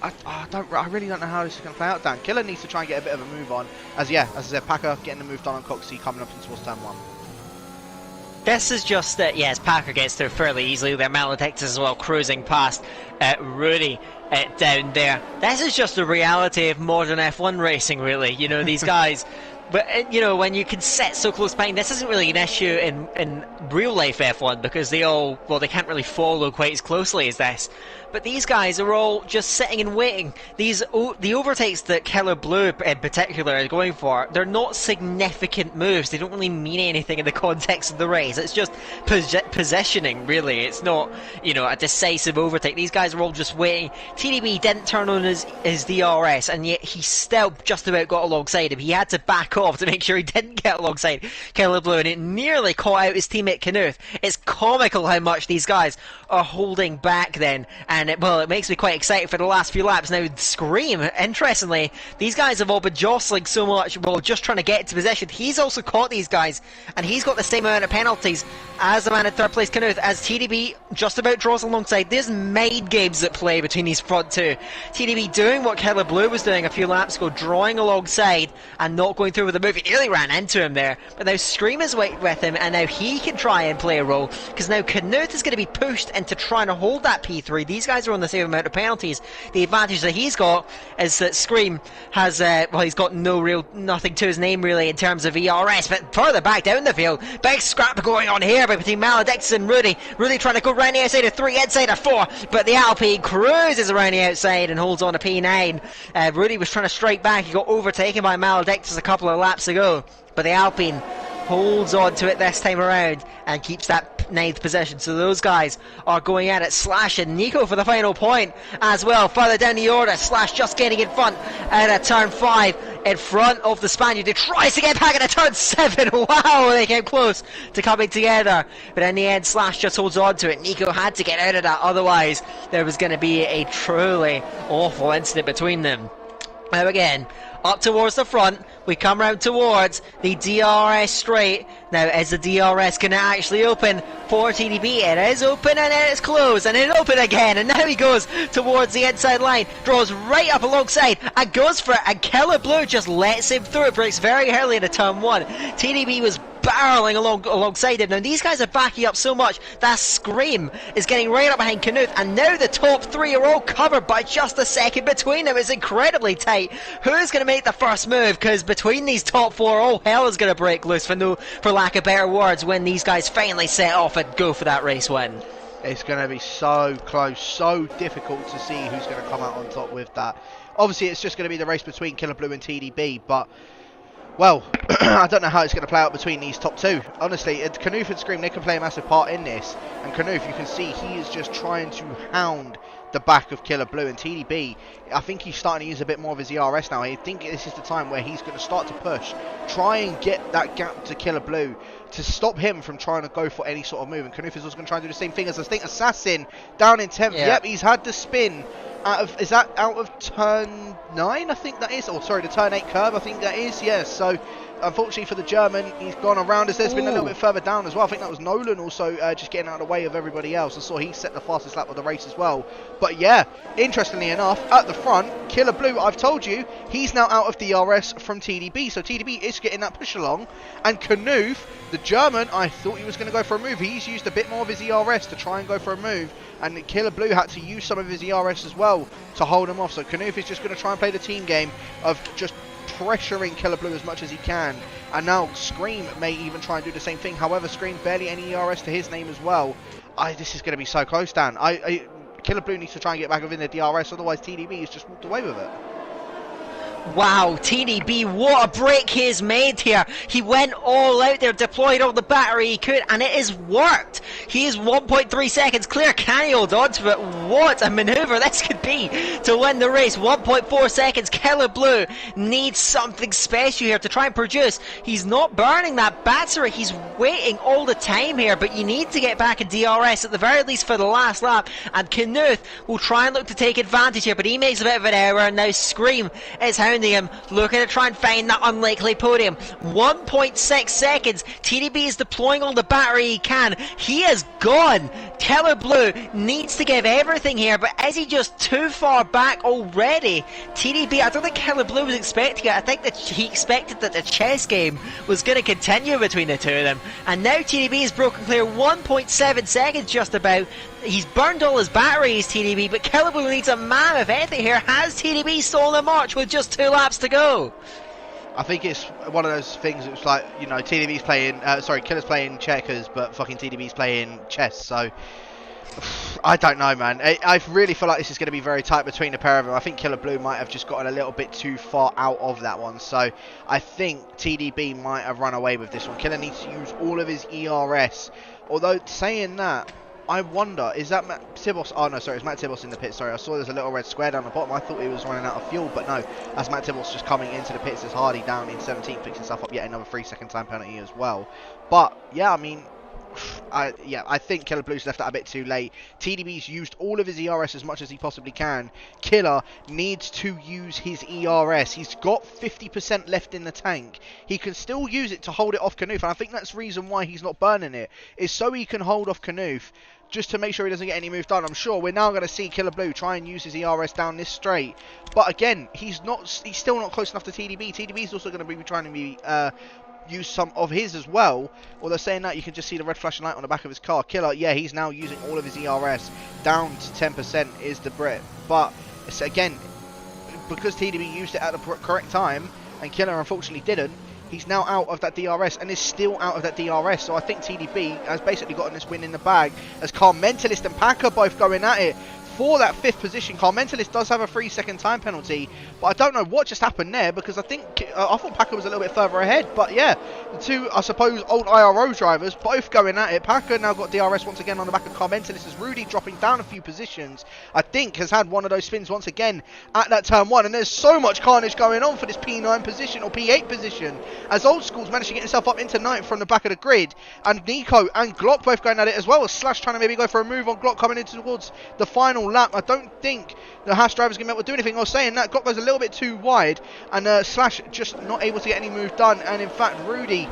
I really don't know how this is going to play out, Dan. Killer needs to try and get a bit of a move on, as I said, Packer getting the move done on Coxey coming up towards turn 1. This is just that, yes, Packer gets through fairly easily. Their Maledictus as well, cruising past Rudy down there. This is just the reality of modern F1 racing, really. You know, these guys. But, you know, when you can sit so close behind, this isn't really an issue in real life F1, because they can't really follow quite as closely as this. But these guys are all just sitting and waiting. The overtakes that Killblue in particular is going for, they're not significant moves. They don't really mean anything in the context of the race. It's just positioning, really. It's not, you know, a decisive overtake. These guys are all just waiting. TDB didn't turn on his DRS, and yet he still just about got alongside him. He had to back off to make sure he didn't get alongside Killblue, and it nearly caught out his teammate Knuth. It's comical how much these guys are holding back then, and it makes me quite excited for the last few laps. Now, Scream, interestingly, these guys have all been jostling so much, just trying to get into position. He's also caught these guys, and he's got the same amount of penalties as the man in third place, Knuth, as TDB just about draws alongside. There's mind games at play between these front two. TDB doing what Killblue was doing a few laps ago, drawing alongside and not going through with the move. He nearly ran into him there, but now Scream is with him, and now he can try and play a role, because now Knuth is going to be pushed into trying to hold that P3. These guys are on the same amount of penalties. The advantage that he's got is that Scream has, well, he's got nothing to his name really in terms of ERS, but further back down the field, big scrap going on here between Maledictus and Rudy. Rudy trying to go round the outside of 3, inside of 4, but the Alpine cruises around the outside and holds on to P9. Rudy was trying to strike back, he got overtaken by Maledictus a couple of laps ago, but the Alpine holds on to it this time around and keeps that 9th position. So those guys are going at it. Slash and Nico for the final point as well. Further down the order, Slash just getting in front at turn 5 in front of the Spaniard who tries to get back at a turn 7. Wow, they came close to coming together, but in the end Slash just holds on to it. Nico had to get out of that, otherwise there was going to be a truly awful incident between them. Now again, up towards the front, we come round towards the DRS straight. Now, is the DRS going to actually open for TDB? It is open and then it's closed and it open again, and now he goes towards the inside line, draws right up alongside and goes for it, and Killer Blue just lets him through. It breaks very early into turn 1. TDB was barreling alongside him. Now these guys are backing up so much that Scream is getting right up behind Knuth, and now the top 3 are all covered by just a second between them. It's incredibly tight. Who's going to make the first move? Because between these top 4, all hell is going to break loose, for lack of better words, when these guys finally set off and go for that race win. It's going to be so close, so difficult to see who's going to come out on top with that. Obviously it's just going to be the race between Killer Blue and TDB, but well, I don't know how it's going to play out between these top 2. Honestly, Knuth and Scream, they can play a massive part in this. And Knuth, you can see he is just trying to hound the back of Killer Blue. And TDB, I think he's starting to use a bit more of his ERS now. I think this is the time where he's going to start to push, try and get that gap to Killer Blue to stop him from trying to go for any sort of move. And Knuth is also going to try and do the same thing as, I think, Assassin down in 10th. Yep, he's had the spin. Is that out of turn 9? I think that is. Or sorry, the turn 8 curve, I think that is. Yes. So unfortunately for the German, he's gone around us. There's been a little bit further down as well. I think that was Nolan also just getting out of the way of everybody else. I saw he set the fastest lap of the race as well. But yeah, interestingly enough, at the front, Killer Blue, I've told you, he's now out of DRS from TDB. So TDB is getting that push along. And Knuth, the German, I thought he was going to go for a move. He's used a bit more of his ERS to try and go for a move. And Killer Blue had to use some of his ERS as well to hold him off. So Knuth is just going to try and play the team game of just pressuring Killer Blue as much as he can. And now Scream may even try and do the same thing. However, Scream barely any ERS to his name as well. This is going to be so close, Dan. Killer Blue needs to try and get back within the DRS, otherwise TDB has just walked away with it. Wow, TDB, what a break he has made here. He went all out there, deployed all the battery he could, and it has worked. He is 1.3 seconds clear. Can he hold on to it? What a manoeuvre this could be to win the race. 1.4 seconds. Killer Blue needs something special here to try and produce. He's not burning that battery. He's waiting all the time here, but you need to get back in DRS at the very least for the last lap, and Knuth will try and look to take advantage here, but he makes a bit of an error, and now Scream is hounding him, looking to try and find that unlikely podium. 1.6 seconds. TDB is deploying all the battery he can. He is gone. Killer Blue needs to give everything here, but is he just too far back already? TDB, I don't think Killer Blue was expecting it. I think that he expected that the chess game was going to continue between the two of them, and now TDB has broken clear. 1.7 seconds just about. He's burned all his batteries, TDB, but Killer Blue needs a mammoth effort here. Has TDB stolen a march with just 2 laps to go? I think it's one of those things. It's like, you know, TDB's playing, Killer's playing checkers, but fucking TDB's playing chess. So I don't know, man. I really feel like this is going to be very tight between the pair of them. I think Killer Blue might have just gotten a little bit too far out of that one. So I think TDB might have run away with this one. Killer needs to use all of his ERS. Although, saying that, I wonder, is that Matt Tibos? Oh no, sorry, it's Matt Tibos in the pit. Sorry, I saw there's a little red square down the bottom. I thought he was running out of fuel, but no, that's Matt Tibos just coming into the pits. There's Hardy down in 17th, picks himself up yet another 3-second time penalty as well. But yeah, I mean, I think Killer Blue's left that a bit too late. TDB's used all of his ERS as much as he possibly can. Killer needs to use his ERS. He's got 50% left in the tank. He can still use it to hold it off Knuth, and I think that's the reason why he's not burning it, is so he can hold off Knuth, just to make sure he doesn't get any move done. I'm sure we're now going to see Killer Blue try and use his ERS down this straight. But again, he's still not close enough to TDB. TDB's also going to be trying to be use some of his as well. Although saying that, you can just see the red flashing light on the back of his car. Killer, yeah, he's now using all of his ERS down to 10% is the Brit. But it's, again, because TDB used it at the correct time and Killer unfortunately didn't, he's now out of that DRS and is still out of that DRS. So I think TDB has basically gotten this win in the bag as Car Mentalist and Packer both going at it for that 5th position. Car Mentalist does have a 3-second time penalty, but I don't know what just happened there because I think I thought Packer was a little bit further ahead. But yeah, the two, I suppose, old IRO drivers both going at it. Packer now got DRS once again on the back of Car Mentalist as Rudy dropping down a few positions. I think has had one of those spins once again at that turn 1, and there's so much carnage going on for this P9 position or P8 position as Old School's managed to get himself up into 9th from the back of the grid, and Nico and Glock both going at it as well as Slash trying to maybe go for a move on Glock coming into towards the final lap. I don't think the Haas driver's going to be able to do anything. I was saying that Glock goes a little bit too wide and Slash just not able to get any move done, and in fact Rudy,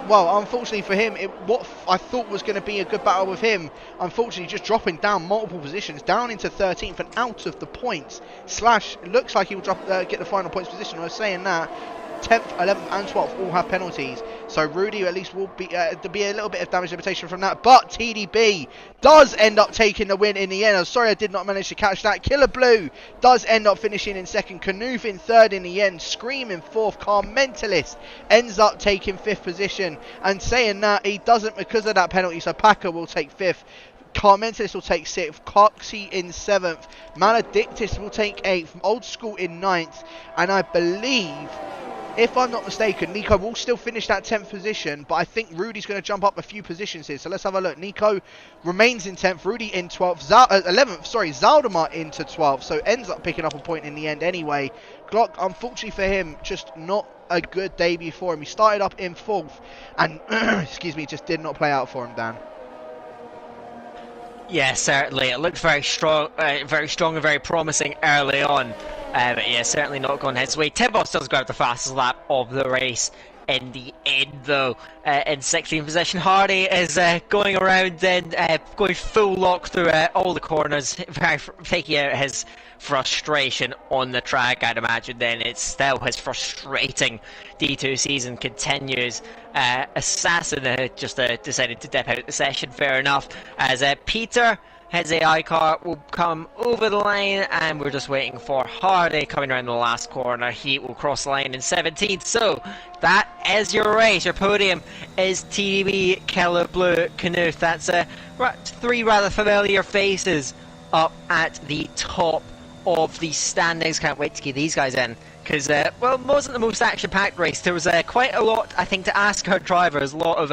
well, unfortunately for him, what I thought was going to be a good battle with him, unfortunately just dropping down multiple positions, down into 13th and out of the points. Slash looks like he will get the final points position. I was saying that 10th, 11th and 12th all have penalties, so Rudy at least will be to be a little bit of damage limitation from that, but TDB does end up taking the win in the end. I'm sorry I did not manage to catch that. Killer Blue does end up finishing in 2nd, Canoof in 3rd in the end, Scream in 4th, Car Mentalist ends up taking 5th position, and saying that he doesn't because of that penalty, so Packer will take 5th. Car Mentalist will take 6th, Coxie in 7th, Maledictus will take 8th, Old School in 9th, and I believe, if I'm not mistaken, Nico will still finish that 10th position, but I think Rudy's going to jump up a few positions here. So let's have a look. Nico remains in 10th, Rudy in 12th, 11th, sorry, Zaldemar into 12th, so ends up picking up a point in the end anyway. Glock, unfortunately for him, just not a good debut for him. He started up in 4th and, excuse me, just did not play out for him, Dan. Yeah, certainly. It looked very strong and very promising early on. But yeah, certainly not going his way. Timbos does grab the fastest lap of the race in the end, though. In 16th position, Hardy is going around and going full lock through all the corners, taking out his frustration on the track. I'd imagine then it's still his frustrating D2 season continues. Assassin just decided to dip out the session, fair enough, as Peter, his AI car, will come over the line, and we're just waiting for Hardy coming around the last corner. He will cross the line in 17th. So that is your race. Your podium is TDB, Killer Blue, Canoof. That's 3 rather familiar faces up at the top of the standings. Can't wait to get these guys in, because well, it wasn't the most action-packed race. There was quite a lot, I think, to ask our drivers. A lot of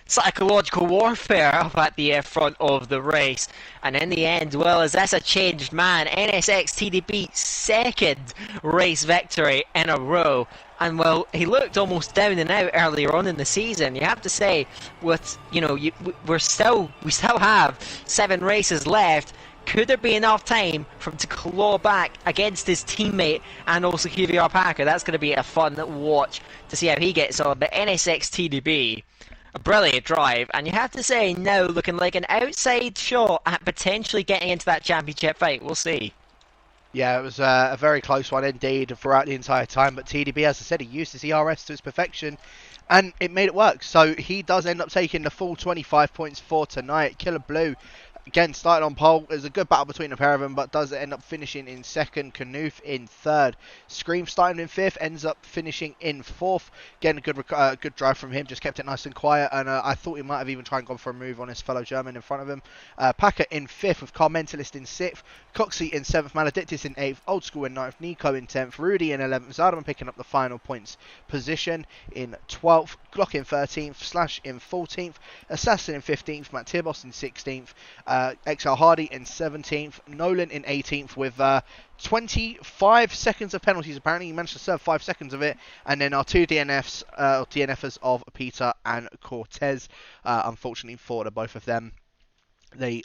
psychological warfare up at the front of the race, and in the end, well, is this a changed man? NSX TDB 2nd race victory in a row, and well, he looked almost down and out earlier on in the season. You have to say, with we still have 7 races left. Could there be enough time for him to claw back against his teammate and also QVR Packer? That's going to be a fun watch to see how he gets on. But NSX TDB, a brilliant drive, and you have to say now looking like an outside shot at potentially getting into that championship fight. We'll see. Yeah, it was a very close one indeed throughout the entire time, but TDB, as I said, he used his ERS to its perfection, and it made it work. So he does end up taking the full 25 points for tonight. Killer Blue, again, started on pole. There's a good battle between the pair of them, but does end up finishing in 2nd. Canoof in 3rd. Scream starting in 5th, ends up finishing in 4th. Again, a good drive from him, just kept it nice and quiet, and I thought he might have even tried and gone for a move on his fellow German in front of him. Packer in 5th, with Car Mentalist in 6th. Coxie in 7th, Maledictus in 8th, Old School in 9th, Nico in 10th, Rudy in 11th, Zardaman picking up the final points position in 12th, Glock in 13th, Slash in 14th, Assassin in 15th, Matt Tirbos in 16th, XL Hardy in 17th, Nolan in 18th with 25 seconds of penalties. Apparently he managed to serve 5 seconds of it, and then our 2 DNFs of Peter and Cortez. Unfortunately for the both of them, they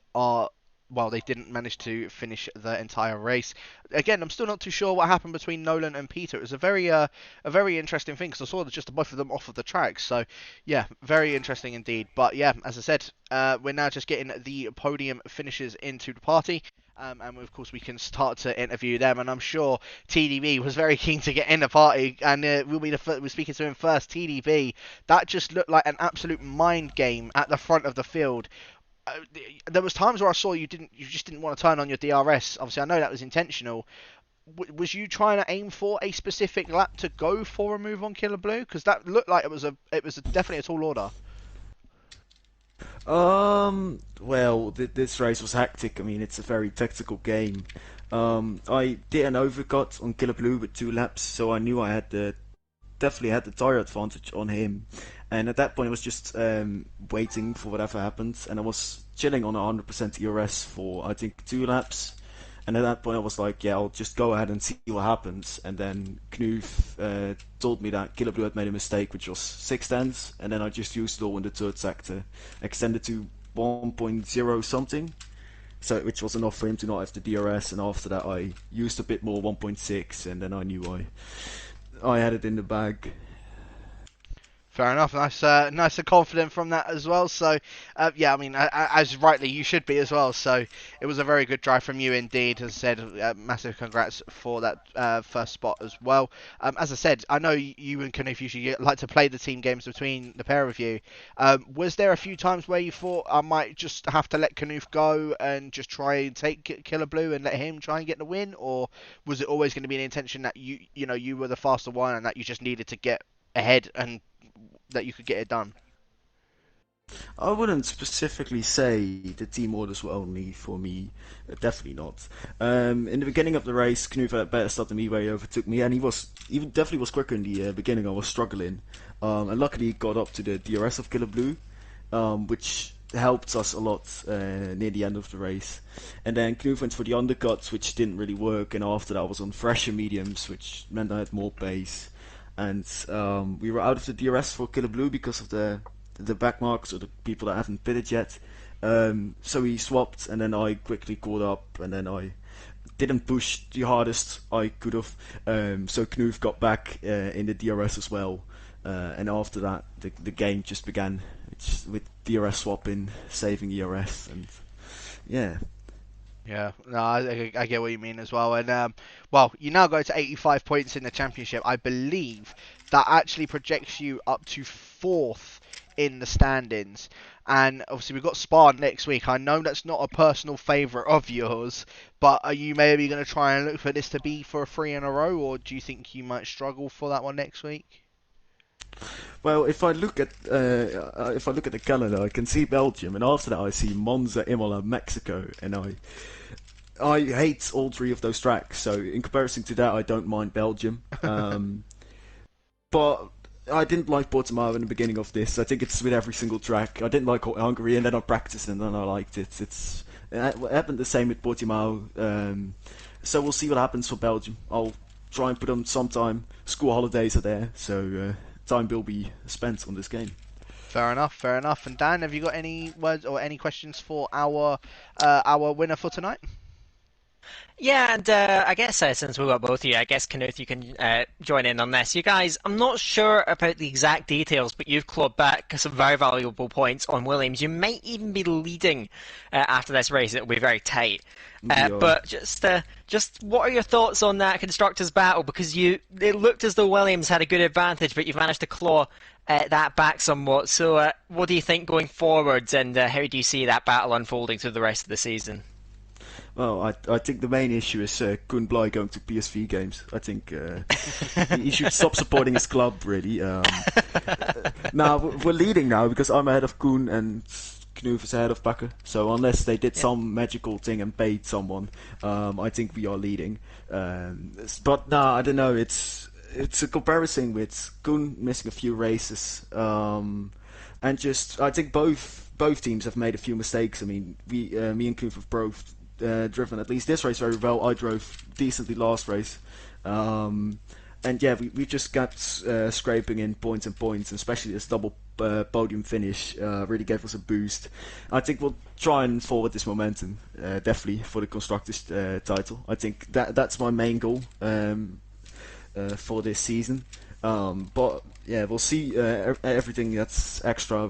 didn't manage to finish the entire race. Again, I'm still not too sure what happened between Nolan and Peter. It was a very interesting thing, because I saw just both of them off of the track. So, yeah, very interesting indeed. But yeah, as I said, we're now just getting the podium finishes into the party. and of course we can start to interview them. And I'm sure TDB was very keen to get in the party, and we're speaking to him first. TDB, that just looked like an absolute mind game at the front of the field. There was times where I saw you just didn't want to turn on your DRS. Obviously, I know that was intentional. Was you trying to aim for a specific lap to go for a move on Killer Blue? Because that looked like it was definitely a tall order. Well, this race was hectic. I mean, it's a very tactical game. I did an overcut on Killer Blue with 2 laps, so I knew I definitely had the tire advantage on him. And at that point, I was just waiting for whatever happened, and I was chilling on 100% ERS for I think 2 laps. And at that point, I was like, yeah, I'll just go ahead and see what happens. And then Knuf told me that Killer Blue had made a mistake, which was 6 tenths. And then I just used it all in the third sector, extended to 1.0 something, so which was enough for him to not have the DRS. And after that, I used a bit more, 1.6, and then I knew I had it in the bag. Fair enough. Nice and confident from that as well. So, yeah, I mean, as rightly you should be as well. So, it was a very good drive from you indeed. As I said, massive congrats for that first spot as well. As I said, I know you and Knuf usually like to play the team games between the pair of you. Was there a few times where you thought I might just have to let Knuf go and just try and take Killer Blue and let him try and get the win, or was it always going to be an intention that you were the faster one and that you just needed to get ahead and that you could get it done? I wouldn't specifically say the team orders were only for me. Definitely not. In the beginning of the race, Knuf had a better start than me where he overtook me, and he definitely was quicker in the beginning. I was struggling, and luckily he got up to the DRS of Killer Blue, which helped us a lot near the end of the race. And then Knuf went for the undercuts, which didn't really work, and after that I was on fresher mediums, which meant I had more pace. And we were out of the DRS for Killer Blue because of the back marks or the people that haven't pitted yet. So we swapped, and then I quickly caught up, and then I didn't push the hardest I could have. So Knuf got back in the DRS as well. And after that, the game just began with DRS swapping, saving ERS, and yeah. Yeah, no, I get what you mean as well. And, well, you now go to 85 points in the championship. I believe that actually projects you up to 4th in the standings. And obviously we've got Spa next week. I know that's not a personal favourite of yours, but are you maybe going to try and look for this to be for a 3 in a row, or do you think you might struggle for that one next week? Well, if I look at the calendar, I can see Belgium, and after that I see Monza, Imola, Mexico, and I hate all 3 of those tracks. So in comparison to that, I don't mind Belgium. But I didn't like Portimao in the beginning of this. I think it's with every single track. I didn't like Hungary, and then I practiced, and then I liked it. It happened the same with Portimao. So we'll see what happens for Belgium. I'll try and put on some time. School holidays are there, so time will be spent on this game. Fair enough. And Dan, have you got any words or any questions for our winner for tonight? Yeah, and I guess since we've got both of you, I guess Knut, you can join in on this. You guys, I'm not sure about the exact details, but you've clawed back some very valuable points on Williams. You might even be leading after this race. It'll be very tight. But just what are your thoughts on that constructors' battle? Because it looked as though Williams had a good advantage, but you've managed to claw that back somewhat. So what do you think going forwards, and how do you see that battle unfolding through the rest of the season? Well, I think the main issue is Koen Bly going to PSV games. I think he should stop supporting his club, really. Now, we're leading now because I'm ahead of Koen and Knuf is ahead of Bakker. So unless they did some magical thing and paid someone, I think we are leading. But no, I don't know. It's a comparison with Koen missing a few races. And just, I think both teams have made a few mistakes. I mean, me and Knuf have both driven at least this race very well. I drove decently last race, and yeah, we just got scraping in points, and especially this double podium finish really gave us a boost. I think we'll try and forward this momentum definitely for the constructors title. I think that's my main goal for this season. But yeah, we'll see. Everything that's extra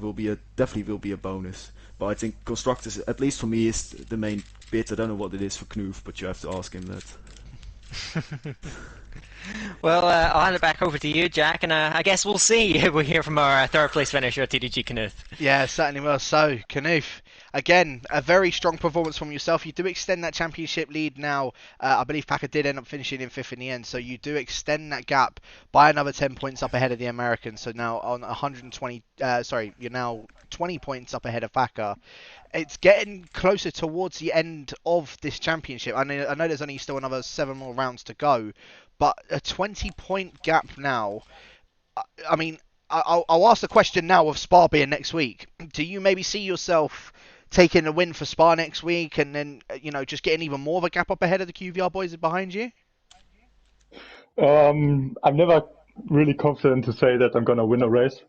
definitely will be a bonus. But I think constructors, at least for me, is the main bit. I don't know what it is for Knoof, but you have to ask him that. Well, I'll hand it back over to you, Jack, and I guess we'll see. We'll hear from our third place finisher, TDG Knuth. Yeah, certainly will. So, Knuth, again, a very strong performance from yourself. You do extend that championship lead now. I believe Packer did end up finishing in 5th in the end, so you do extend that gap by another 10 points up ahead of the Americans. So now on 120, you're now 20 points up ahead of Packer. It's getting closer towards the end of this championship. I know there's only still another 7 more rounds to go, but a 20-point gap now. I mean, I'll ask the question now of Spa being next week. Do you maybe see yourself taking a win for Spa next week and then, just getting even more of a gap up ahead of the QVR boys behind you? I'm never really confident to say that I'm going to win a race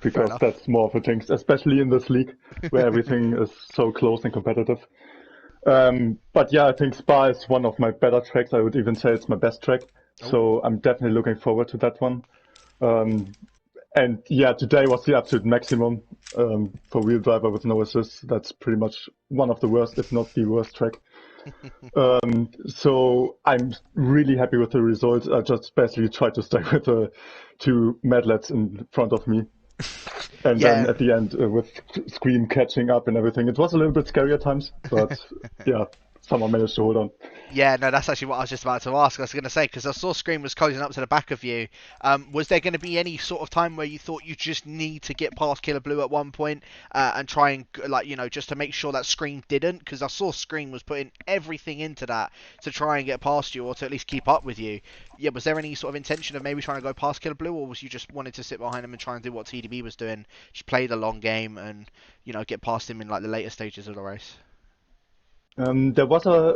because that's more of a thing, especially in this league where everything is so close and competitive. But yeah, I think Spa is one of my better tracks. I would even say it's my best track. So I'm definitely looking forward to that one. And yeah, today was the absolute maximum for wheel driver with no assist. That's pretty much one of the worst, if not the worst track. So I'm really happy with the results. I just basically tried to stay with the 2 medlets in front of me. And then at the end with Scream catching up and everything. It was a little bit scary at times, but yeah, someone managed to hold on. Yeah, no, that's actually what I was just about to ask. I was going to say, because I saw Scream was closing up to the back of you. Was there going to be any sort of time where you thought you just need to get past Killer Blue at one point and try and, just to make sure that Scream didn't? Because I saw Scream was putting everything into that to try and get past you or to at least keep up with you. Yeah, was there any sort of intention of maybe trying to go past Killer Blue, or was you just wanted to sit behind him and try and do what TDB was doing, just play the long game and, get past him in like the later stages of the race? There was a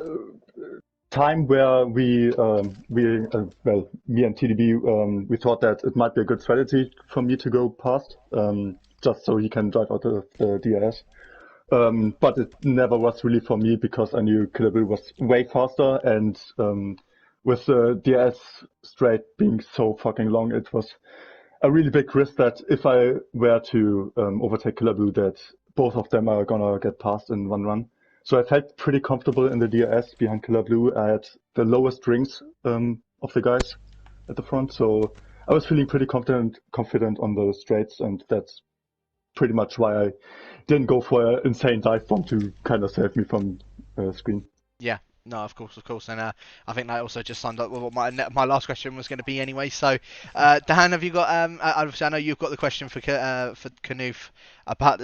time where me and TDB, we thought that it might be a good strategy for me to go past, just so he can drive out the DRS. But it never was really for me because I knew Killer Bill was way faster, and with the DRS straight being so fucking long, it was a really big risk that if I were to overtake Killer Blue, that both of them are gonna get past in one run. So I felt pretty comfortable in the DRS behind Killer Blue. I had the lowest rings of the guys at the front, so I was feeling pretty confident on the straights, and that's pretty much why I didn't go for an insane dive bomb to kind of save me from Screen. Yeah. No, of course, and I think that also just summed up with what my last question was going to be anyway. So, Dan, have you got? Obviously, I know you've got the question for Knuth about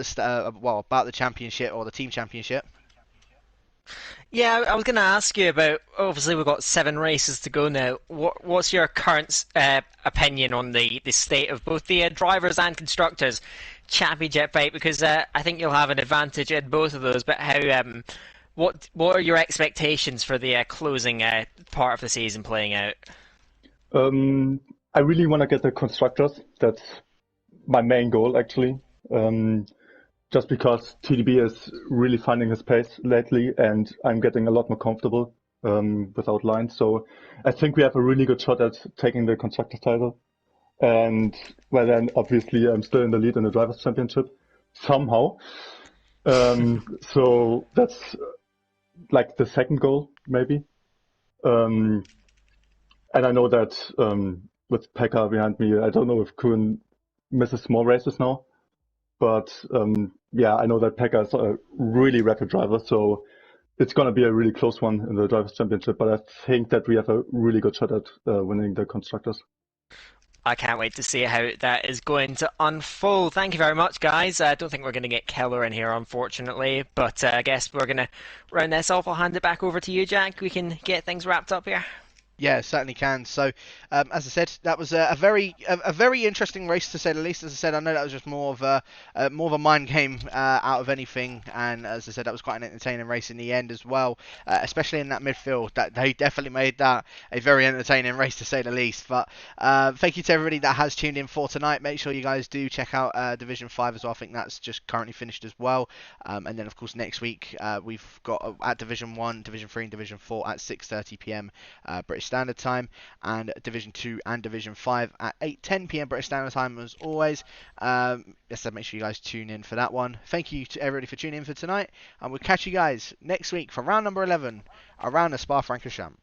about the championship or the team championship. Yeah, I was going to ask you about. Obviously, we've got 7 races to go now. What's your current opinion on the state of both the drivers and constructors championship fight? Because I think you'll have an advantage in both of those. But how? What are your expectations for the closing part of the season playing out? I really want to get the constructors. That's my main goal, actually. Just because TDB is really finding his pace lately, and I'm getting a lot more comfortable without lines. So I think we have a really good shot at taking the constructor title. And well, then obviously I'm still in the lead in the drivers' championship somehow. So that's like the second goal, maybe. And I know that with Pekka behind me, I don't know if Kuhn misses more races now. But yeah, I know that Pekka is a really rapid driver, so it's going to be a really close one in the Drivers' Championship. But I think that we have a really good shot at winning the Constructors. I can't wait to see how that is going to unfold. Thank you very much, guys. I don't think we're going to get Keller in here, unfortunately, but I guess we're going to round this off. I'll hand it back over to you, Jack. We can get things wrapped up here. Yeah, certainly can. So, as I said, that was a very interesting race to say the least. As I said, I know that was just more of a mind game out of anything, and as I said, that was quite an entertaining race in the end as well, especially in that midfield. That they definitely made that a very entertaining race to say the least. But thank you to everybody that has tuned in for tonight. Make sure you guys do check out Division 5 as well. I think that's just currently finished as well. And then of course next week we've got at Division 1, Division 3, and Division 4 at 6:30 p.m. British British Standard Time, and Division 2 and Division 5 at 8:10 p.m. British Standard Time as always. So make sure you guys tune in for that one. Thank you to everybody for tuning in for tonight, and we'll catch you guys next week for round number 11 around the Spa-Francorchamps.